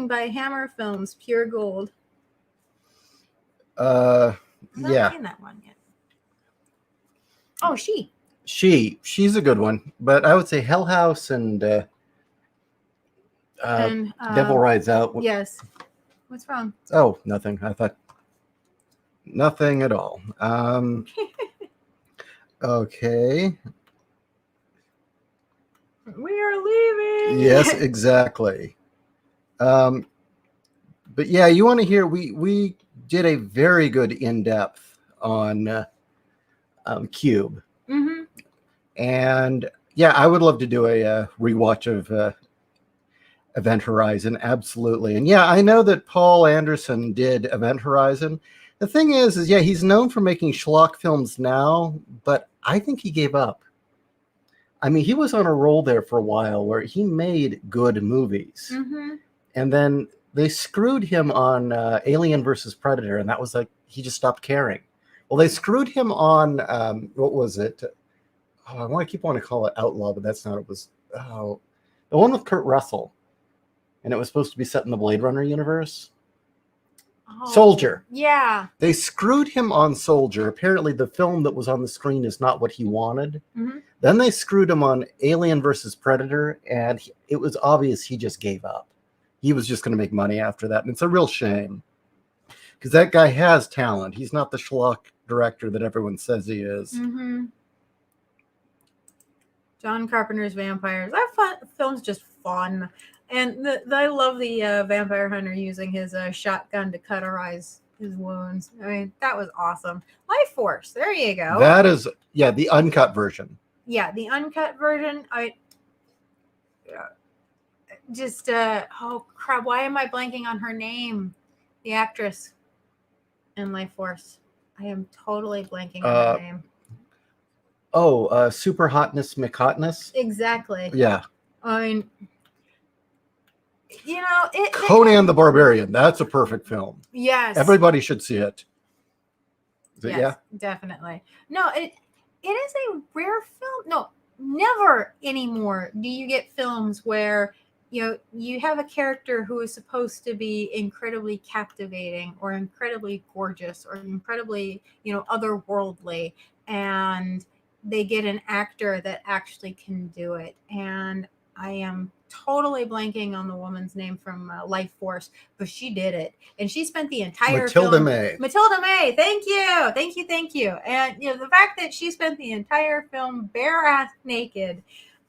by Hammer Films, Pure Gold. Yeah. I've not seen that one yet. Oh, She's a good one, but I would say Hell House and Devil Rides Out. Yes. What's wrong? Oh, nothing. I thought nothing at all. Okay. We are leaving. Yes, exactly. But yeah, you want to hear? We did a very good in-depth on Cube. Mm-hmm. And yeah, I would love to do a rewatch of Event Horizon. Absolutely. And yeah, I know that Paul Anderson did Event Horizon. The thing is yeah, he's known for making schlock films now, but I think he gave up. I mean, he was on a roll there for a while where he made good movies. Mm-hmm. And then they screwed him on Alien versus Predator, and that was like, he just stopped caring. Well, they screwed him on, what was it? Oh, I keep wanting to call it Outlaw, but that's not. It was the one with Kurt Russell, and it was supposed to be set in the Blade Runner universe. Oh, Soldier. Yeah. They screwed him on Soldier. Apparently, the film that was on the screen is not what he wanted. Mm-hmm. Then they screwed him on Alien versus Predator, and it was obvious he just gave up. He was just going to make money after that, and it's a real shame because that guy has talent. He's not the schlock director that everyone says he is. Mm-hmm. John Carpenter's vampires. That film's just fun, and I love the vampire hunter using his shotgun to cauterize his wounds. I mean, that was awesome. Life Force. There you go. That is, yeah, the uncut version. Yeah, the uncut version. I just oh crap! Why am I blanking on her name? The actress in Life Force. I am totally blanking on her name. Oh, Super Hotness McHotness. Exactly. Yeah. I mean, you know, Conan the Barbarian. That's a perfect film. Yes. Everybody should see it. Yes, yeah, definitely. No, it is a rare film. No, never anymore do you get films where you have a character who is supposed to be incredibly captivating or incredibly gorgeous or incredibly otherworldly, and they get an actor that actually can do it. And I am totally blanking on the woman's name from Life Force, but she did it, and she spent the entire Matilda film. May. Matilda May, thank you. And the fact that she spent the entire film bare ass naked,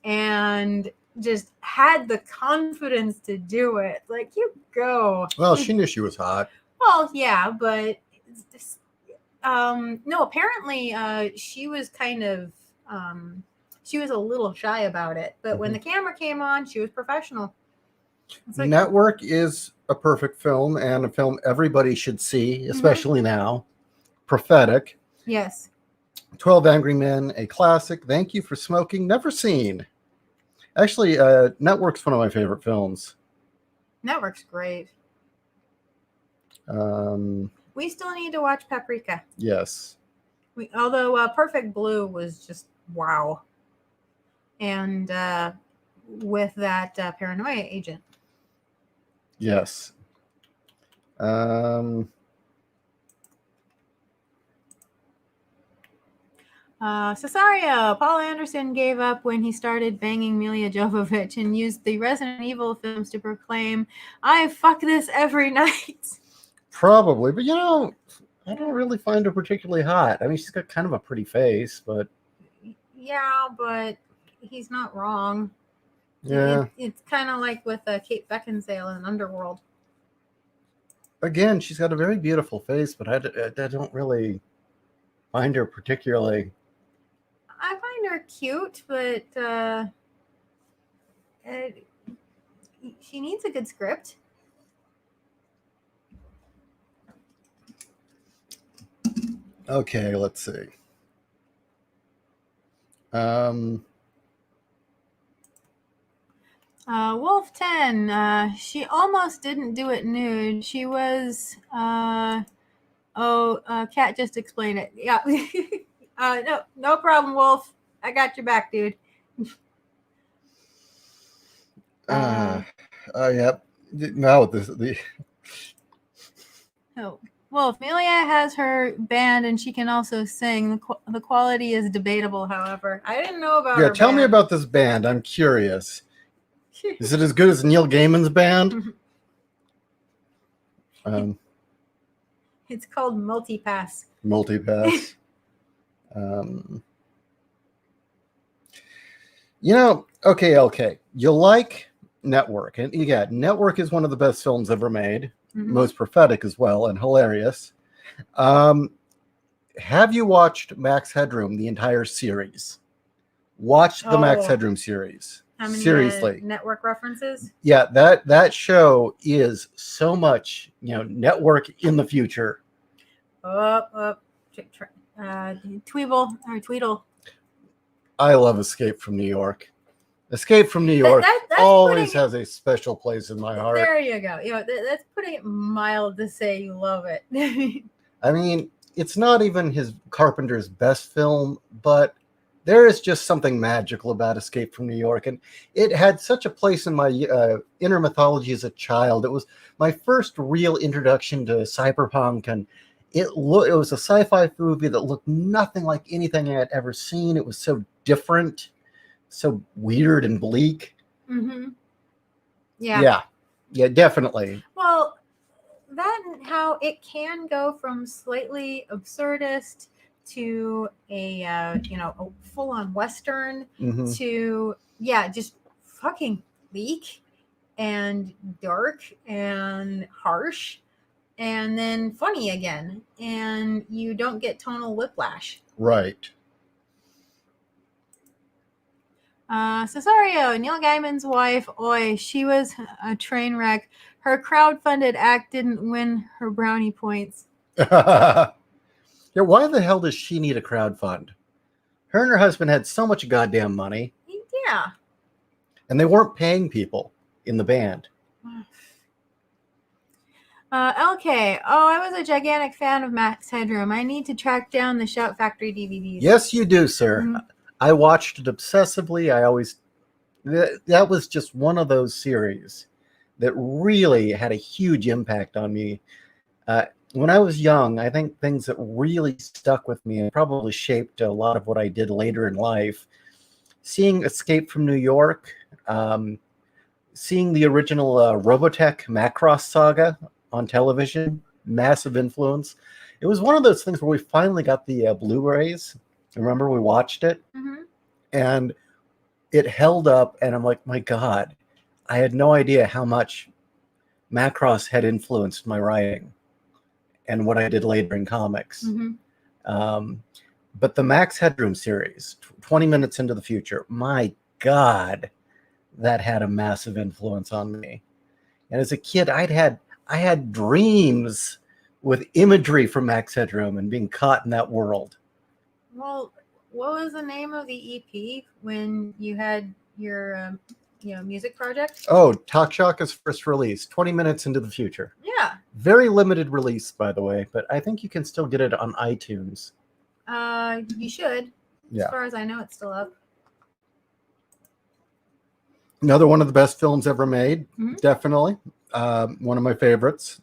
and just had the confidence to do it. Like, you go. Well, she knew she was hot. Well, yeah, but no. Apparently, she was kind of. She was a little shy about it, but when the camera came on, she was professional. Like, Network is a perfect film, and a film everybody should see, especially now. Prophetic. Yes. 12 Angry Men, a classic. Thank You for Smoking, never seen. Actually, Network's one of my favorite films. Network's great. We still need to watch Paprika. Yes. Although Perfect Blue was just wow. And with that paranoia agent. Yes. Cesario. Paul Anderson gave up when he started banging Milla Jovovich and used the Resident Evil films to proclaim, "I fuck this every night." Probably, but I don't really find her particularly hot. I mean, she's got kind of a pretty face, but yeah, but he's not wrong. Yeah, it's kind of like with Kate Beckinsale in Underworld. Again, she's got a very beautiful face, but I don't really find her particularly. I find her cute, but she needs a good script. Okay, let's see. Wolf 10. She almost didn't do it nude. She was. Kat just explained it. Yeah. No problem, Wolf. I got your back, dude. Yep. No, the. Oh. Well, if Amelia has her band and she can also sing, the quality is debatable, however. I didn't know about her Tell band. me about this band. I'm curious. Is it as good as Neil Gaiman's band? It's called Multipass. Multipass. Okay. You like Network. And yeah, Network is one of the best films ever made. Most prophetic as well, and hilarious. Have you watched Max Headroom, the entire series? Watch the Max Headroom series. How many Seriously. Network references? Yeah, that show is so much, Network in the future. Tweedle. I love Escape from New York. Escape from New York always has a special place in my heart. There you go. That's putting it mild to say you love it. I mean, it's not even Carpenter's best film, but there is just something magical about Escape from New York, and it had such a place in my inner mythology as a child. It was my first real introduction to cyberpunk, and it was a sci-fi movie that looked nothing like anything I had ever seen. It was so different, so weird and bleak. Yeah, definitely. Well, that and how it can go from slightly absurdist to a a full-on Western Mhm. to just fucking bleak and dark and harsh and then funny again, and you don't get tonal whiplash. Right. Cesario, Neil Gaiman's wife, she was a train wreck. Her crowdfunded act didn't win her brownie points. Yeah, why the hell does she need a crowd fund? Her and her husband had so much goddamn money, Yeah. and they weren't paying people in the band. LK, I was a gigantic fan of Max Headroom. I need to track down the Shout Factory DVDs. Yes, you do, sir. Mhm. I watched it obsessively. That was just one of those series that really had a huge impact on me. When I was young, I think things that really stuck with me and probably shaped a lot of what I did later in life. Seeing Escape from New York, seeing the original Robotech Macross saga on television, massive influence. It was one of those things where we finally got the Blu-rays. Remember, we watched it, and it held up, and I'm like, my God, I had no idea how much Macross had influenced my writing and what I did later in comics. But the Max Headroom series, 20 Minutes into the Future, my God, that had a massive influence on me. And as a kid, I had dreams with imagery from Max Headroom and being caught in that world. Well, what was the name of the EP when you had your music project? Oh, Talk Shaka's first release, 20 Minutes into the Future. Yeah. Very limited release, by the way, but I think you can still get it on iTunes. You should. Yeah. As far as I know, it's still up. Another one of the best films ever made, definitely. One of my favorites.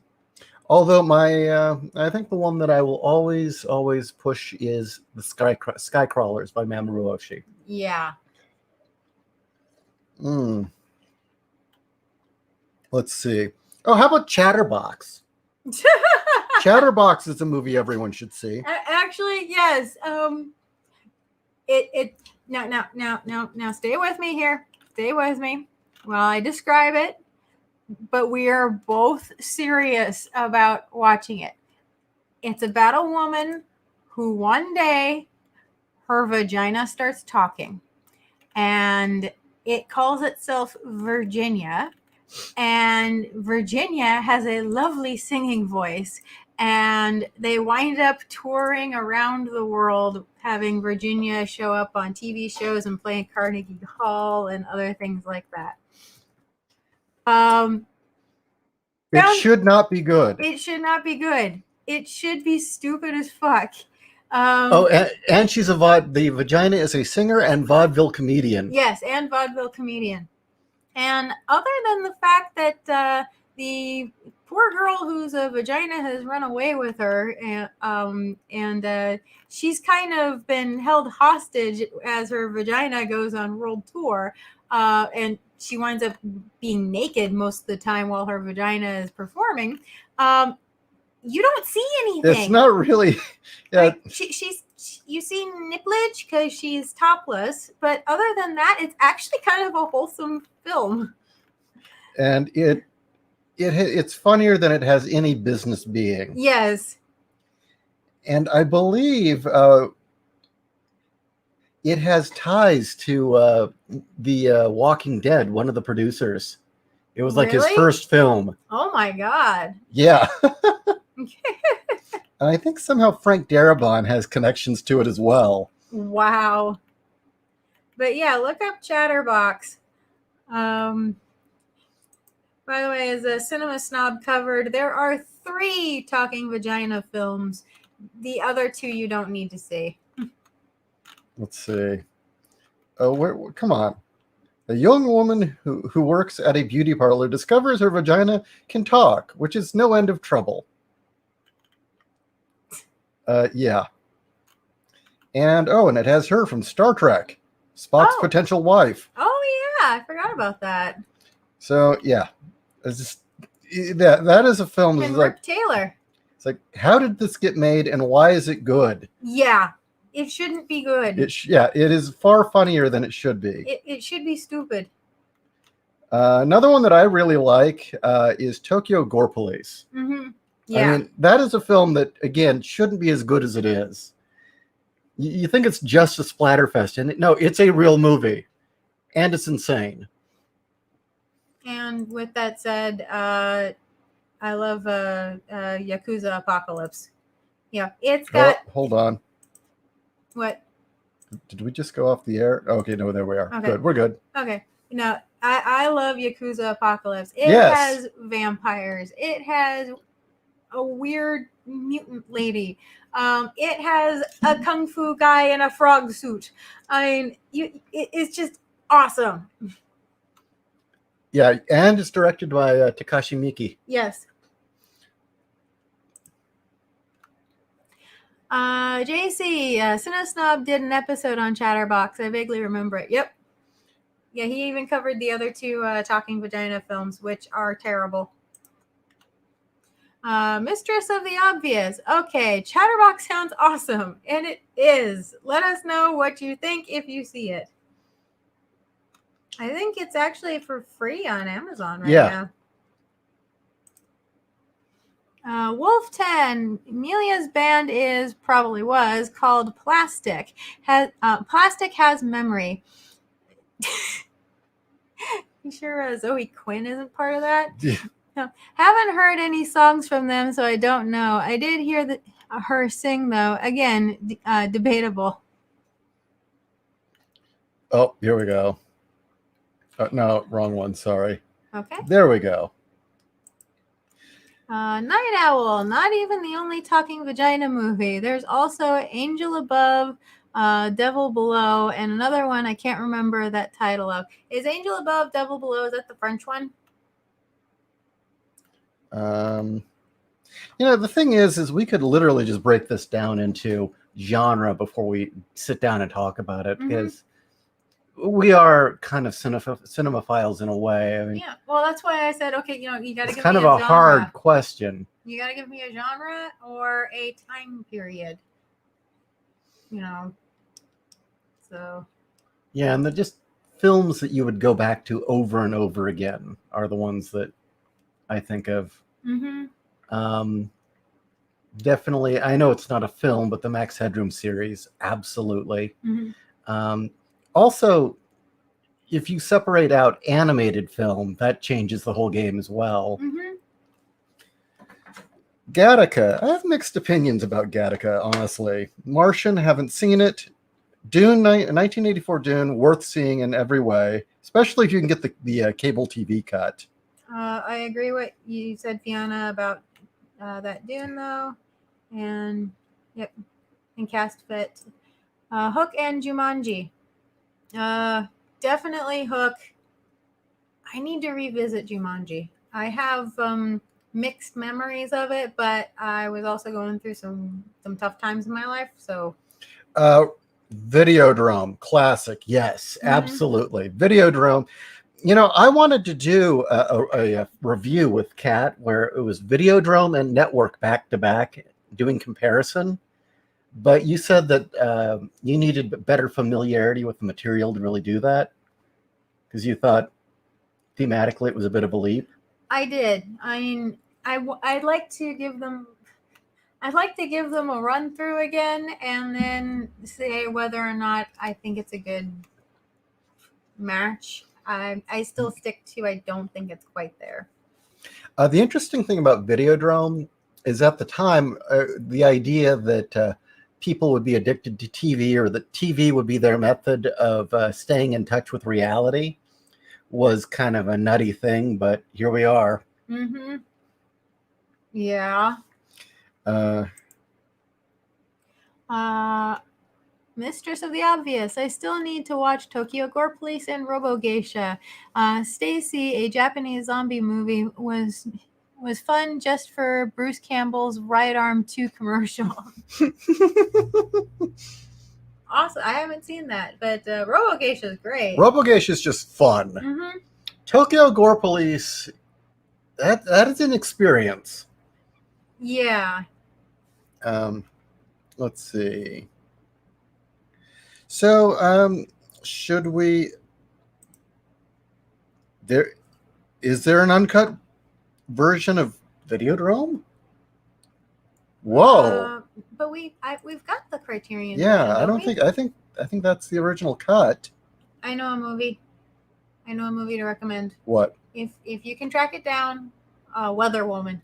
Although I think the one that I will always push is the Sky Crawlers by Mamoru Oshii. Yeah. Let's see. Oh, how about Chatterbox? Chatterbox is a movie everyone should see. Actually, yes. Now stay with me here. Stay with me while I describe it. But we are both serious about watching it. It's about a woman who one day her vagina starts talking, and it calls itself Virginia. And Virginia has a lovely singing voice, and they wind up touring around the world, having Virginia show up on TV shows and play in Carnegie Hall and other things like that. It should not be good. It should not be good. It should be stupid as fuck. And she's the vagina is a singer and vaudeville comedian. Yes, and vaudeville comedian. And other than the fact that the poor girl whose vagina has run away with her, and she's kind of been held hostage as her vagina goes on world tour, and she winds up being naked most of the time while her vagina is performing. You don't see anything. It's not really. Yeah. Like, you see nipplage because she's topless, but other than that, it's actually kind of a wholesome film. And it's funnier than it has any business being. Yes. And I believe it has ties to the Walking Dead, one of the producers. It was like his first film. Oh my God. Yeah. And I think somehow Frank Darabont has connections to it as well. Wow. But yeah, look up Chatterbox. By the way, as a Cinema Snob covered, there are 3 talking vagina films. The other 2 you don't need to see. Let's see. Oh, come on. A young woman who works at a beauty parlor discovers her vagina can talk, which is no end of trouble. Yeah. And it has her from Star Trek, Spock's potential wife. Oh yeah, I forgot about that. So yeah, it's just that is a film. And Mark Taylor. It's like, how did this get made and why is it good? Yeah, it shouldn't be good. It is far funnier than it should be. It should be stupid. Another one that I really like is Tokyo Gore Police. Yeah. I mean, that is a film that, again, shouldn't be as good as it is. You think it's just a splatterfest, and no, it's a real movie, and it's insane. And with that said, I love Yakuza Apocalypse. Yeah, it's got. Oh, hold on. What? Did we just go off the air? Okay, no, there we are. Okay. Good, we're good. Okay. No, I love Yakuza Apocalypse. It Yes. has vampires. It has a weird mutant lady. It has a kung fu guy in a frog suit. I mean, it's just awesome. Yeah, and it's directed by Takashi Miike. Yes. JC, Cinesnob did an episode on Chatterbox. I vaguely remember it. Yep. Yeah, he even covered the other two Talking Vagina films, which are terrible. Mistress of the Obvious. Okay, Chatterbox sounds awesome, and it is. Let us know what you think if you see it. I think it's actually for free on Amazon right now. Wolf 10. Amelia's band was called Plastic. Plastic has memory. You sure Zoe Quinn isn't part of that? Yeah. No. Haven't heard any songs from them, so I don't know. I did hear her sing, though. Again, debatable. Oh, here we go. No, wrong one. Sorry. Okay. There we go. Night Owl. Not even the only Talking Vagina movie. There's also Angel Above, Devil Below, and another one I can't remember that title of. Is Angel Above, Devil Below, is that the French one? The thing is we could literally just break this down into genre before we sit down and talk about it, because we are kind of cinemaphiles in a way. I mean, yeah. Well, that's why I said, okay, you got to give me a genre. It's kind of a hard question. You got to give me a genre or a time period. So. Yeah, and they're just films that you would go back to over and over again are the ones that I think of. Definitely, I know it's not a film, but the Max Headroom series, absolutely. Also, if you separate out animated film, that changes the whole game as well. Gattaca. I have mixed opinions about Gattaca, honestly. Martian, haven't seen it. Dune, 1984 Dune, worth seeing in every way, especially if you can get the cable TV cut. I agree what you said, Fiona, about that Dune, though. And, yep, and Cast Fit. Hook and Jumanji. Definitely Hook. I need to revisit Jumanji. I have mixed memories of it, but I was also going through some tough times in my life, so. Videodrome, classic. Yes, absolutely. Videodrome. I wanted to do a review with Kat where it was Videodrome and Network back to back doing comparison. But you said that you needed better familiarity with the material to really do that, because you thought thematically it was a bit of a leap. I did. I mean, I'd like to give them a run through again and then say whether or not I think it's a good match. I still stick to I don't think it's quite there. The interesting thing about Videodrome is at the time, the idea that people would be addicted to TV, or that TV would be their method of staying in touch with reality, was kind of a nutty thing, but here we are. Yeah. Mistress of the Obvious. I still need to watch Tokyo Gore Police and Robo Geisha. Stacy, a Japanese zombie movie, was fun just for Bruce Campbell's Right Arm 2 commercial. Awesome. I haven't seen that, but Robo Geisha is great. Robo Geisha is just fun. Tokyo Gore Police, that is an experience. Yeah. Let's see. So, should we? There is there an uncut version of Videodrome? Whoa! But we've got the Criterion version, Yeah, I don't don't we? think. I think that's the original cut. I know a movie. I know a movie to recommend. What? If you can track it down, Weather Woman.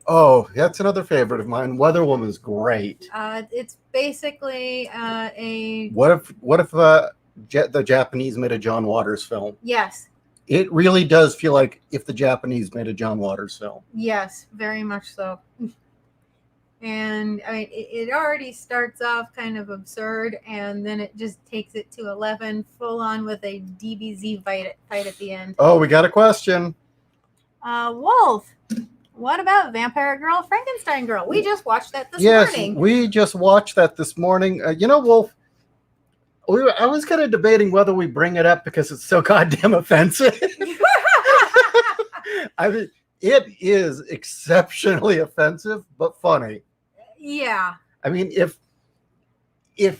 Oh, that's another favorite of mine. Weather Woman's great. It's basically a What if the Japanese made a John Waters film? yes, It really does feel like if the Japanese made a John Waters film. yes, very much so. And I mean, it already starts off kind of absurd, and then it just takes it to 11, full on with a DBZ fight at the end. Oh, we got a question. Wolf, what about Vampire Girl, Frankenstein Girl? We just watched that this Yes, morning. we just watched that this morning. Wolf, I was kind of debating whether we bring it up because it's so goddamn offensive. I mean, it is exceptionally offensive, but funny. Yeah. I mean, if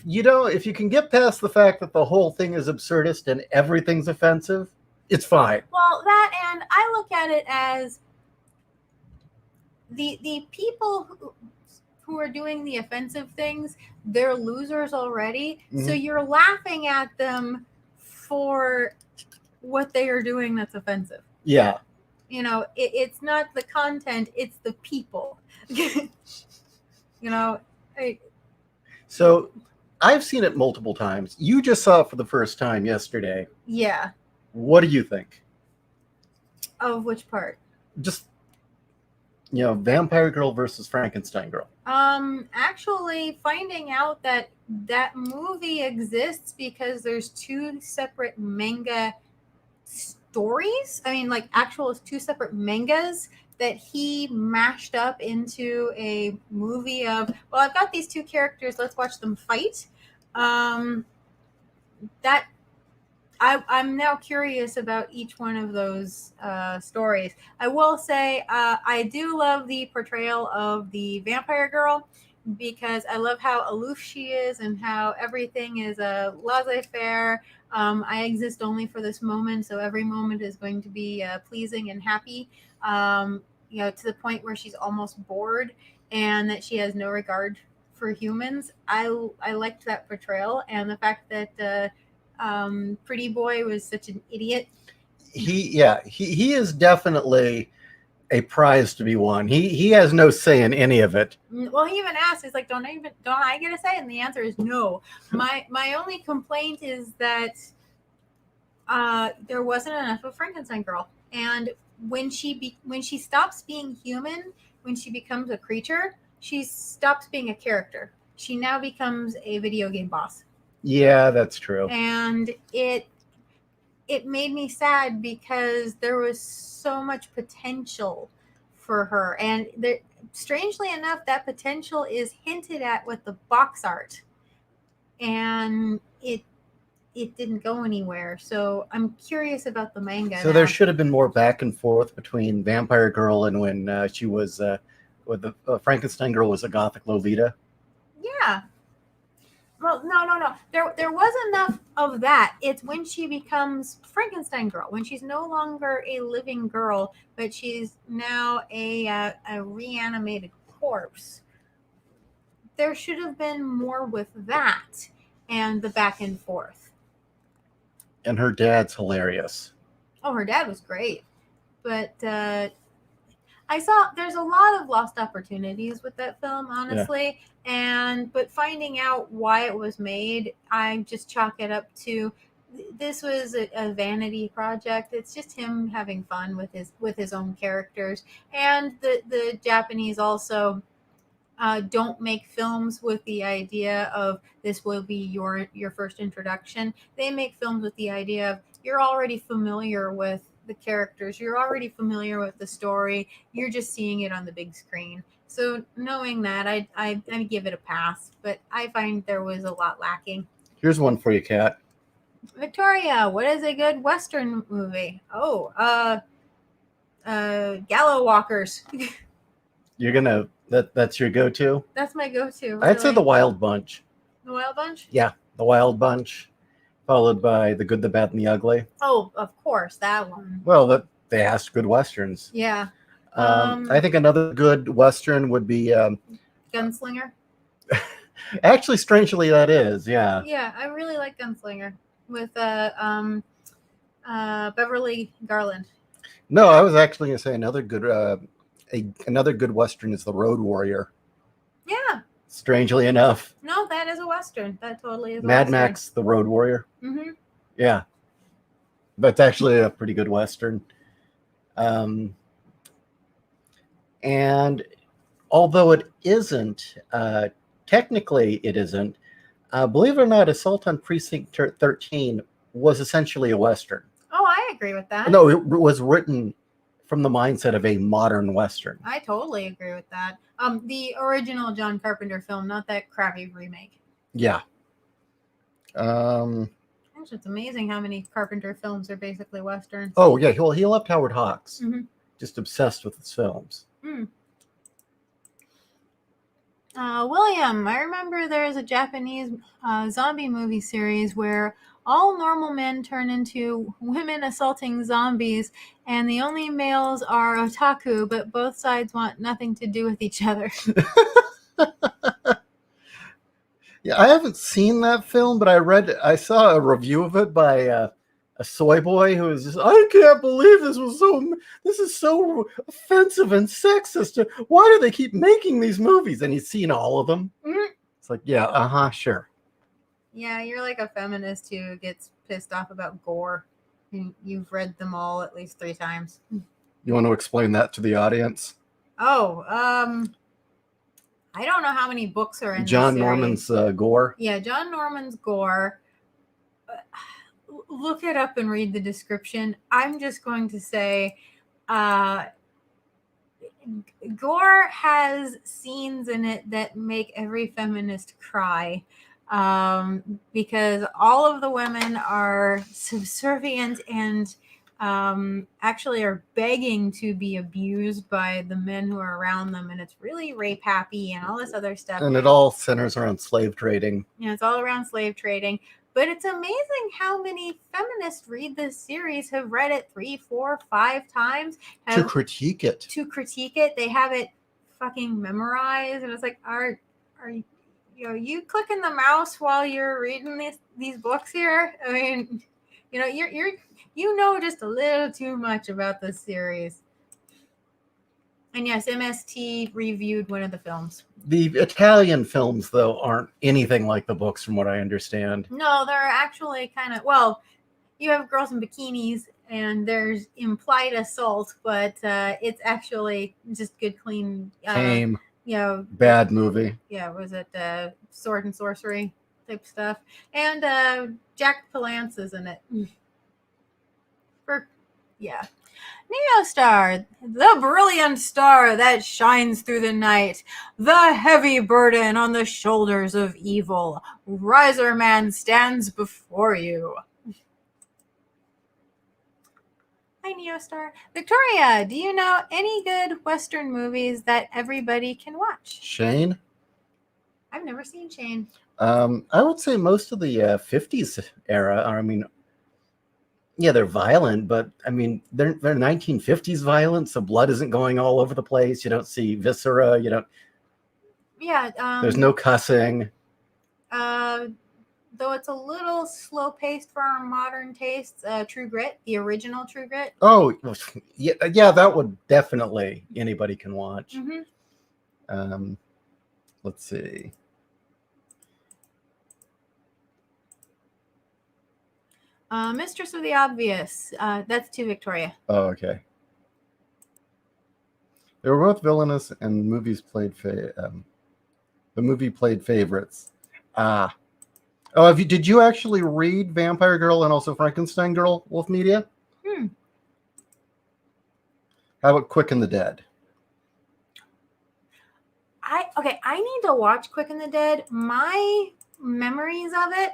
you can get past the fact that the whole thing is absurdist and everything's offensive, it's fine. Well, that, and I look at it as the people who are doing the offensive things, they're losers already. Mhm. So you're laughing at them for what they are doing that's offensive. Yeah. It's not the content, it's the people. So I've seen it multiple times. You just saw it for the first time yesterday. Yeah. What do you think? Of which part? Just Vampire Girl versus Frankenstein Girl. Actually finding out that movie exists because there's two separate manga stories. I mean, like actual two separate mangas that he mashed up into a movie of, well, I've got these two characters, let's watch them fight. That I'm now curious about each one of those stories. I will say I do love the portrayal of the vampire girl because I love how aloof she is and how everything is a laissez-faire. I exist only for this moment, so every moment is going to be pleasing and happy. To the point where she's almost bored and that she has no regard for humans. I liked that portrayal, and the fact that Pretty Boy was such an idiot. He is definitely a prize to be won. He has no say in any of it. Well, he even asked, he's like, don't I get a say? And the answer is no. My only complaint is that there wasn't enough of Frankenstein Girl. And when she stops being human, when she becomes a creature, she stops being a character. She now becomes a video game boss. Yeah, that's true. And it made me sad because there was so much potential for her. And strangely enough, that potential is hinted at with the box art. And it didn't go anywhere. So I'm curious about the manga. So there should have been more back and forth between Vampire Girl and when she was when the Frankenstein Girl was a gothic Lolita. Yeah. Well, no. There was enough of that. It's when she becomes Frankenstein Girl, when she's no longer a living girl, but she's now a reanimated corpse. There should have been more with that and the back and forth. And her dad's hilarious. Oh, her dad was great. But I saw there's a lot of lost opportunities with that film, honestly. Yeah. But finding out why it was made, I just chalk it up to this was a vanity project. It's just him having fun with his own characters. And the Japanese also don't make films with the idea of this will be your first introduction. They make films with the idea of you're already familiar with the characters, you're already familiar with the story, you're just seeing it on the big screen. So knowing that, I give it a pass, but I find there was a lot lacking. Here's one for you, Kat. Victoria, what is a good Western movie? Oh, Gallow Walkers. You're gonna That's your go-to? That's my go-to. I'd say really. The Wild Bunch. The Wild Bunch. Yeah, The Wild Bunch, followed by The Good, the Bad, and the Ugly. Oh, of course, that one. Well, they asked good westerns. Yeah. I think another good western would be Gunslinger. actually, strangely, that is, yeah. Yeah, I really like Gunslinger with Beverly Garland. No, I was actually going to say another good western is The Road Warrior. Yeah. Strangely enough, No, that is a western. That totally is a Mad western. Max, The Road Warrior. Mm-hmm. Yeah, that's actually a pretty good western. And although it isn't, technically it isn't, believe it or not, Assault on Precinct 13 was essentially a western. Oh, I agree with that. No, it was written from the mindset of a modern western. I totally agree with that. The original John Carpenter film, not that crappy remake. Yeah. Gosh, it's amazing how many Carpenter films are basically westerns. Oh yeah, well, he loved Howard Hawks. Mhm. Just obsessed with his films. William, I remember there's a Japanese zombie movie series where all normal men turn into women assaulting zombies, and the only males are otaku, but both sides want nothing to do with each other. Yeah, I haven't seen that film, but I saw a review of it by a soy boy who was just, I can't believe this is so offensive and sexist. Why do they keep making these movies? And he's seen all of them. Mhm. It's like, yeah, sure. Yeah, you're like a feminist who gets pissed off about gore. You've read them all at least 3 times. You want to explain that to the audience? Oh, I don't know how many books are in John this Norman's Gore. Yeah, John Norman's Gore. Look it up and read the description. I'm just going to say Gore has scenes in it that make every feminist cry, because all of the women are subservient and actually are begging to be abused by the men who are around them, and it's really rape happy and all this other stuff. And it all centers around slave trading. Yeah, it's all around slave trading. But it's amazing how many feminists read this series, have read it 3, 4, 5 times. To critique it. They have it fucking memorized. And it's like, are you clicking the mouse while you're reading these books here? I mean, you're just a little too much about this series. And yes, MST reviewed one of the films. The Italian films, though, aren't anything like the books, from what I understand. No, they're actually kind of, well, you have girls in bikinis and there's implied assault, but it's actually just good, clean, tame, bad movie. Yeah, was it sword and sorcery type stuff? And Jack Palance is in it. Neostar, the brilliant star that shines through the night, the heavy burden on the shoulders of evil. Riser Man stands before you. Hi, Neostar. Victoria, do you know any good Western movies that everybody can watch? Shane? I've never seen Shane. I would say most of the 50s era, yeah, they're violent, but they're 1950s violence, so blood isn't going all over the place. You don't see viscera. You don't. Yeah. There's no cussing. Though it's a little slow paced for our modern tastes. True Grit, the original True Grit. Oh, yeah, that would definitely anybody can watch. Mm-hmm. Let's see. Mistress of the Obvious. That's to Victoria. Oh, okay. They were both villainous, and movies played the movie played favorites. Oh, did you actually read Vampire Girl and also Frankenstein Girl, Wolf Media? How about Quick and the Dead? I need to watch Quick and the Dead. My memories of it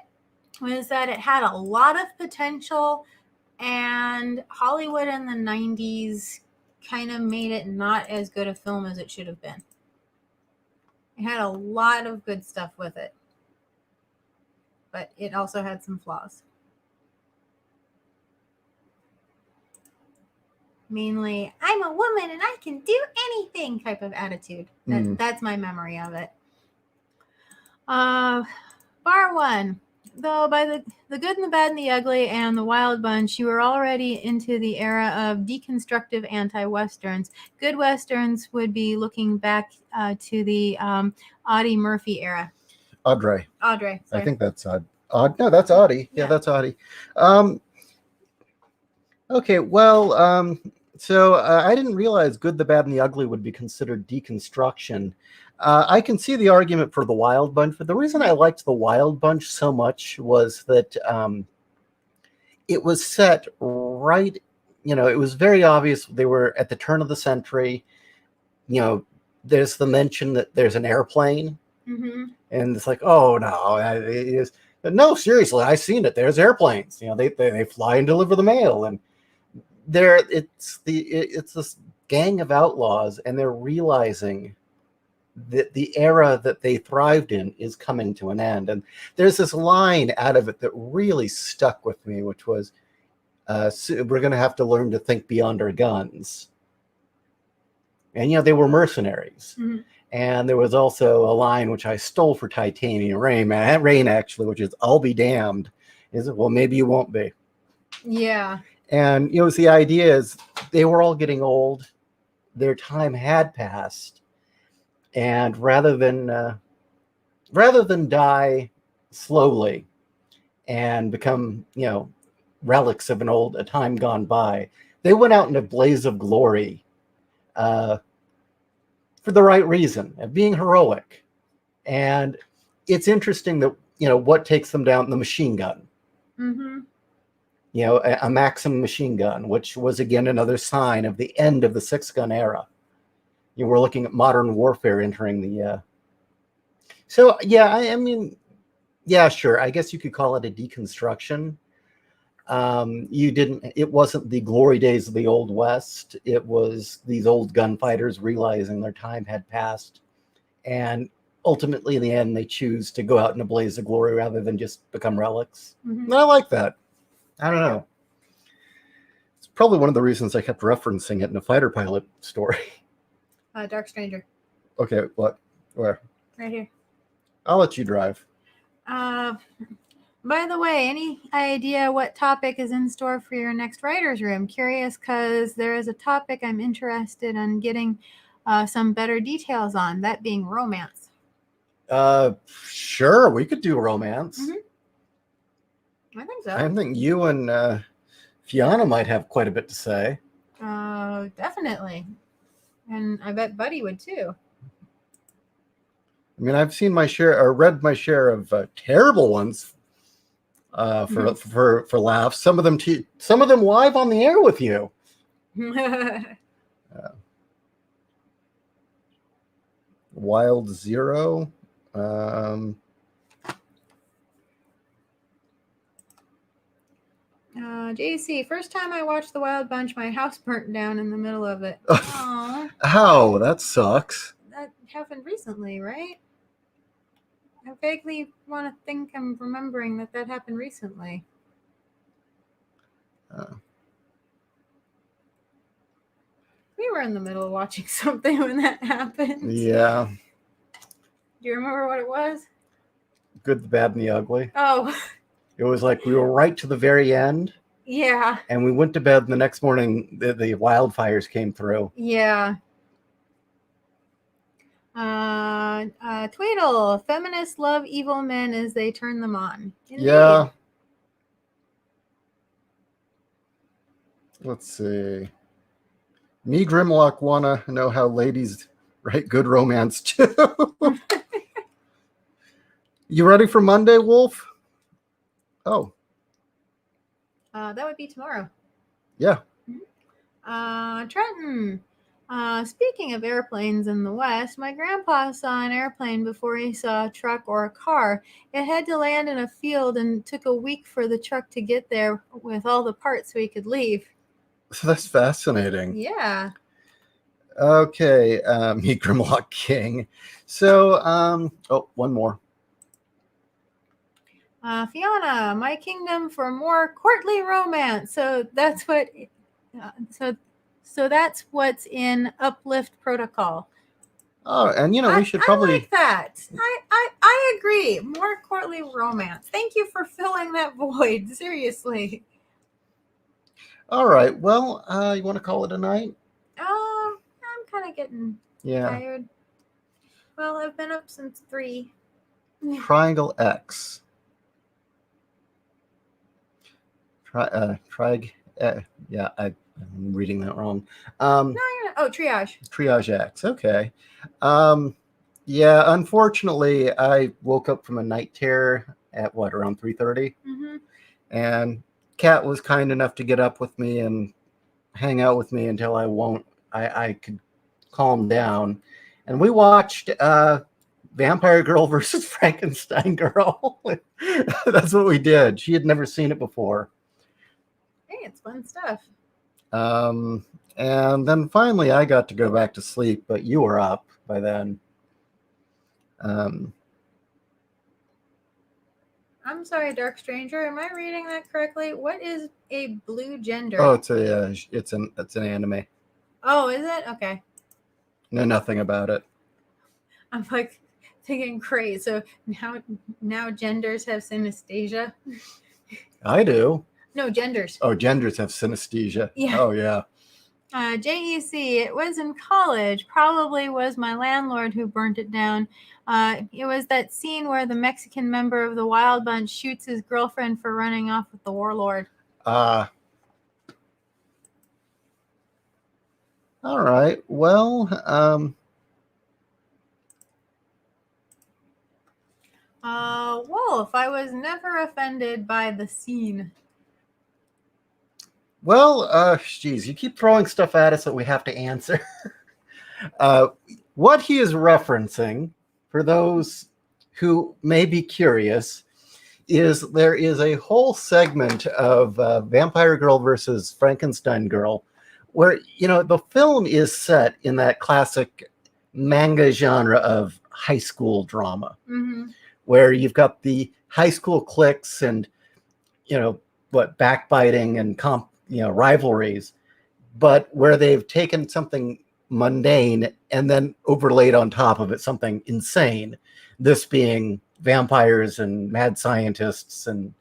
was that it had a lot of potential, and Hollywood in the 90s kind of made it not as good a film as it should have been. It had a lot of good stuff with it, but it also had some flaws. Mainly, I'm a woman and I can do anything type of attitude. That's my memory of it. Bar one. Though by the good and the bad and the ugly and the Wild Bunch, you were already into the era of deconstructive anti-westerns. Good westerns would be looking back to the Audie Murphy era. Audrey. Sorry. I think that's no, that's Audie. Yeah, that's Audie. Okay, well, so I didn't realize Good, the Bad, and the Ugly would be considered deconstruction. I can see the argument for the Wild Bunch, but the reason I liked the Wild Bunch so much was that it was set right, it was very obvious they were at the turn of the century. There's the mention that there's an airplane, and it's like, oh no, it is. No, seriously, I've seen it. There's airplanes. They fly and deliver the mail, and it's this gang of outlaws, and they're realizing that the era that they thrived in is coming to an end. And there's this line out of it that really stuck with me, which was, we're going to have to learn to think beyond our guns. And they were mercenaries. And there was also a line which I stole for Titanium Rain, actually, which is, I'll be damned. Is it? Well, maybe you won't be. Yeah. And the idea is they were all getting old. Their time had passed, and rather than die slowly and become relics of a time gone by, they went out in a blaze of glory for the right reason, of being heroic. And it's interesting that what takes them down, the machine gun. A Maxim machine gun, which was again another sign of the end of the 6-gun era. We're looking at modern warfare entering the. So yeah, I mean, yeah, sure. I guess you could call it a deconstruction. It wasn't the glory days of the Old West. It was these old gunfighters realizing their time had passed, and ultimately, in the end, they choose to go out in a blaze of glory rather than just become relics. And I like that. I don't know. It's probably one of the reasons I kept referencing it in a fighter pilot story. Dark Stranger. Okay, what? Where? Right here. I'll let you drive. By the way, any idea what topic is in store for your next writer's room? Curious because there is a topic I'm interested in getting some better details on, that being romance. Sure, we could do romance. I think so. I think you and Fiona might have quite a bit to say. Definitely. And I bet Buddy would too. I mean, I've seen my share, or read my share of terrible ones for laughs. Some of them live on the air with you. Wild Zero. JC, first time I watched The Wild Bunch, my house burnt down in the middle of it. How? That sucks. That happened recently, right? I vaguely want to think I'm remembering that happened recently. We were in the middle of watching something when that happened. Yeah. Do you remember what it was? Good, the Bad, and the Ugly. Oh. It was like we were right to the very end. Yeah. And we went to bed, and the next morning, the wildfires came through. Yeah. Tweedle, feminists love evil men as they turn them on. Indeed. Yeah. Let's see. Me, Grimlock, wanna know how ladies write good romance too. You ready for Monday, Wolf? Oh. That would be tomorrow. Yeah. Trenton. Speaking of airplanes in the West, my grandpa saw an airplane before he saw a truck or a car. It had to land in a field and took a week for the truck to get there with all the parts so he could leave. So that's fascinating. Yeah. Okay, Meet Grimlock King. So, one more. Fiona, my kingdom for more courtly romance. So that's what. So that's what's in Uplift Protocol. Oh, and we should I probably. like that. I agree. More courtly romance. Thank you for filling that void. Seriously. All right. Well, you want to call it a night? I'm kind of getting tired. Well, I've been up since 3. Triangle X. Yeah, I'm reading that wrong. Triage. Triage X. Okay. Yeah, unfortunately, I woke up from a night terror at around 3:30, and Kat was kind enough to get up with me and hang out with me until I could calm down, and we watched Vampire Girl versus Frankenstein Girl. That's what we did. She had never seen it before. Hey, it's fun stuff. And then finally I got to go back to sleep, but you were up by then. I'm sorry, Dark Stranger. Am I reading that correctly? What is a blue gender? Oh, it's an anime. Oh, is it? Okay. Know nothing about it. I'm like thinking great. So now genders have synesthesia. I do. No, genders. Oh, genders have synesthesia. Yeah. Oh, yeah. JEC, it was in college. Probably was my landlord who burnt it down. It was that scene where the Mexican member of the Wild Bunch shoots his girlfriend for running off with the warlord. All right. Well, Wolf, I was never offended by the scene. well, geez, you keep throwing stuff at us that we have to answer. What he is referencing, for those who may be curious, is there is a whole segment of Vampire Girl versus Frankenstein Girl where, the film is set in that classic manga genre of high school drama, where you've got the high school cliques and, backbiting and rivalries, but where they've taken something mundane and then overlaid on top of it something insane. This being vampires and mad scientists and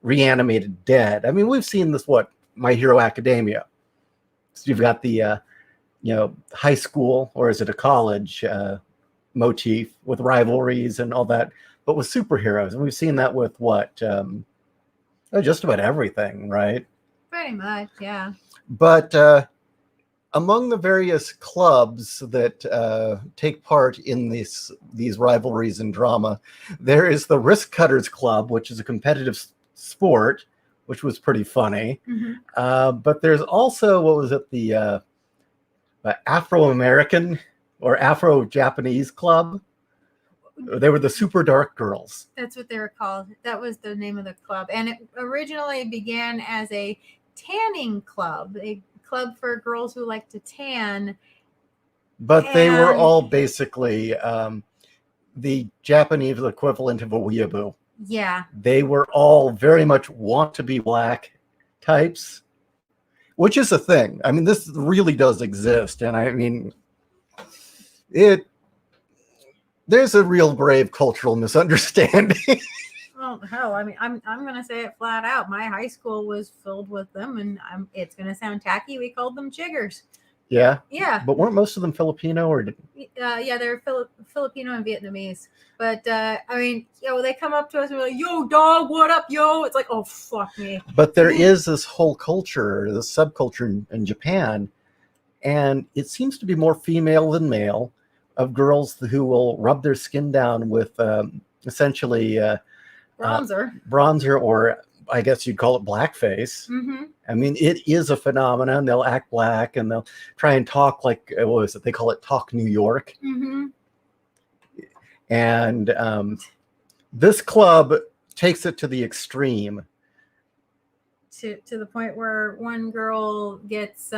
reanimated dead. I mean, we've seen this, My Hero Academia. So you've got the, high school, or is it a college motif with rivalries and all that, but with superheroes. And we've seen that with just about everything, right? Pretty much, yeah. But among the various clubs that take part in these rivalries and drama, there is the Risk Cutters Club, which is a competitive sport, which was pretty funny. But there's also, what was it, the Afro-American or Afro-Japanese club. They were the Super Dark Girls. That's what they were called. That was the name of the club. And it originally began as a tanning club, a club for girls who like to tan. But they were all basically the Japanese equivalent of a weeaboo. Yeah. They were all very much want to be black types, which is a thing. I mean, this really does exist. And I mean, there's a real grave cultural misunderstanding. Well, hell, I mean, I'm going to say it flat out. My high school was filled with them, and it's going to sound tacky. We called them chiggers. Yeah. Yeah. But weren't most of them Filipino or? Yeah, they're Filipino and Vietnamese. But I mean, they come up to us and we're like, "Yo, dog, what up, yo?" It's like, "Oh, fuck me." But there is this whole culture, this subculture in Japan, and it seems to be more female than male, of girls who will rub their skin down with essentially bronzer, or I guess you'd call it blackface. I mean, it is a phenomenon. They'll act black and they'll try and talk like, what is it? They call it Talk New York. And this club takes it to the extreme. To the point where one girl gets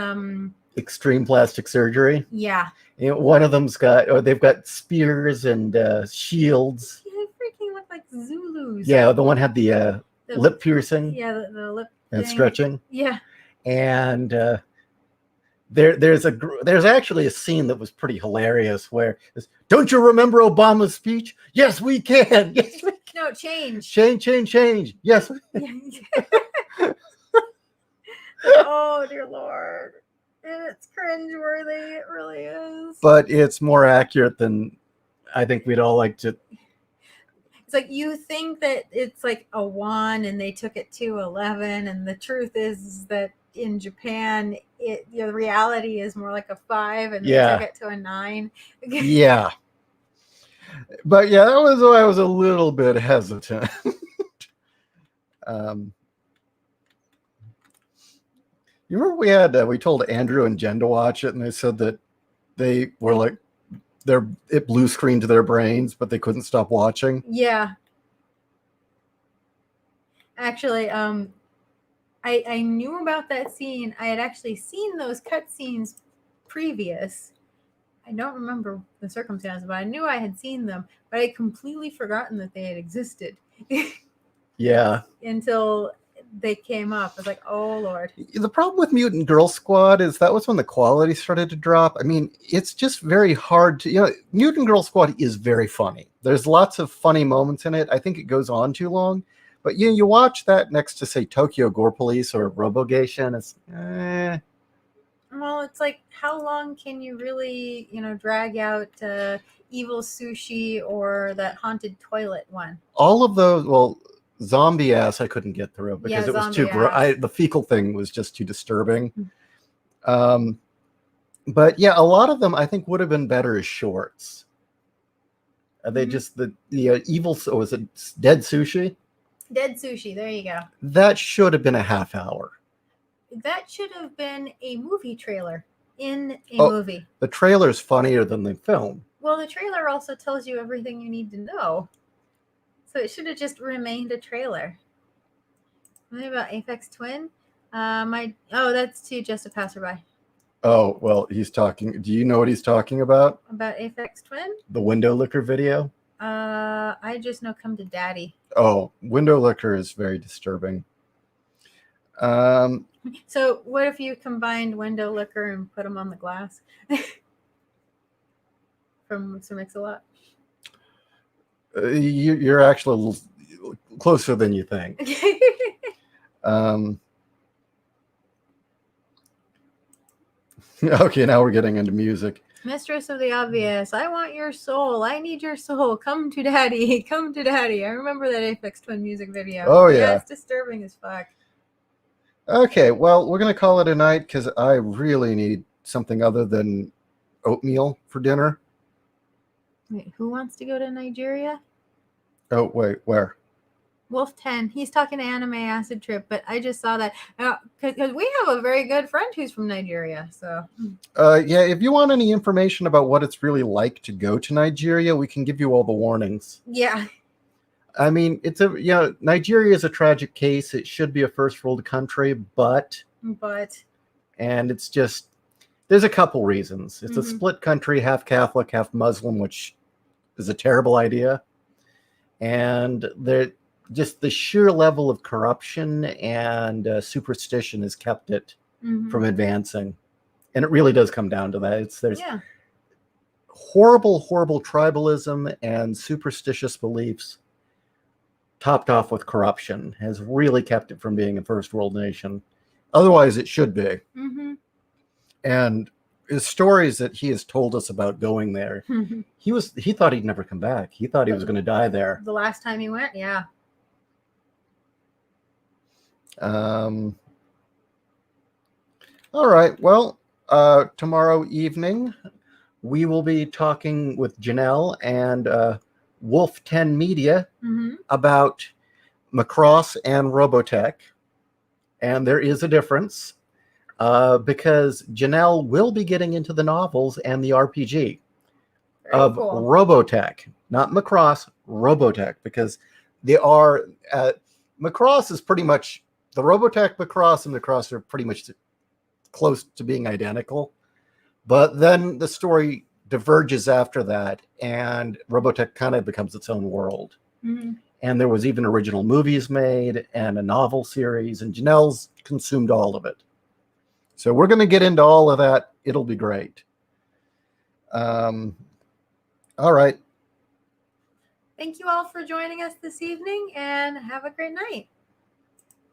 extreme plastic surgery. Yeah. One of them's they've got spears and shields. They freaking look like Zulus. Yeah, the one had the lip piercing. Yeah, the lip and thing. stretching. Yeah. And there's actually a scene that was pretty hilarious where don't you remember Obama's speech? Yes, we can. Yes, we can. No, change. Change. Yes. Oh dear Lord. And it's cringeworthy. It really is. But it's more accurate than I think we'd all like to. It's like you think that it's like a 1 and they took it to 11, and the truth is that in Japan, the reality is more like a 5, and they took it to a 9. Yeah. But yeah, that was why I was a little bit hesitant. You remember we told Andrew and Jen to watch it, and they said that they were like, it blue screened to their brains, but they couldn't stop watching. Yeah. Actually, I knew about that scene. I had actually seen those cutscenes previous. I don't remember the circumstances, but I knew I had seen them, but I had completely forgotten that they had existed. Yeah. Until they came up. I was like, oh Lord. The problem with Mutant Girl Squad is that was when the quality started to drop. I mean, it's just very hard to, Mutant Girl Squad is very funny. There's lots of funny moments in it. I think it goes on too long. But you watch that next to, say, Tokyo Gore Police or Robogeisha, and it's Well, it's like, how long can you really, drag out Evil Sushi or that Haunted Toilet one? All of those, well, Zombie Ass I couldn't get through because it was too gross. The fecal thing was just too disturbing. But yeah, a lot of them I think would have been better as shorts. They just the evil. Was it Dead Sushi? Dead Sushi. There you go. That should have been a half hour. That should have been a movie trailer in a movie. The trailer's funnier than the film. Well, the trailer also tells you everything you need to know. So it should have just remained a trailer. What about Aphex Twin? That's to Just a Passerby. Oh, well, he's talking. Do you know what he's talking about? About Aphex Twin? The window licker video? I just know Come to Daddy. Oh, window licker is very disturbing. So what if you combined window licker and put them on the glass? From Sir Mix-a-Lot. You're actually a little closer than you think. Okay, now we're getting into music. Mistress of the Obvious. I want your soul. I need your soul. Come to Daddy. Come to Daddy. I remember that Aphex Twin music video. Oh, yeah. It's disturbing as fuck. Okay, well, we're going to call it a night because I really need something other than oatmeal for dinner. Wait, who wants to go to Nigeria? Oh, wait, where? Wolf 10. He's talking to Anime Acid Trip, but I just saw that because we have a very good friend who's from Nigeria. So, yeah, if you want any information about what it's really like to go to Nigeria, we can give you all the warnings. Yeah. I mean, Nigeria is a tragic case. It should be a first world country, but and it's just, there's a couple reasons. It's a split country, half Catholic, half Muslim, which is a terrible idea. And just the sheer level of corruption and superstition has kept it from advancing. And it really does come down to that. There's horrible tribalism and superstitious beliefs topped off with corruption has really kept it from being a first world nation. Otherwise, it should be. And his stories that he has told us about going there, he thought he'd never come back. He thought he was going to die there. The last time he went, yeah. All right. Well, tomorrow evening, we will be talking with Janelle and Wolf 10 Media about Macross and Robotech. And there is a difference because Janelle will be getting into the novels and the RPG of Robotech, not Macross, Robotech, because they are Macross is pretty much the Robotech Macross and Macross are pretty much close to being identical. But then the story diverges after that, and Robotech kind of becomes its own world. Mhm. And there was even original movies made and a novel series, and Janelle's consumed all of it. So we're going to get into all of that. It'll be great. All right. Thank you all for joining us this evening, and have a great night.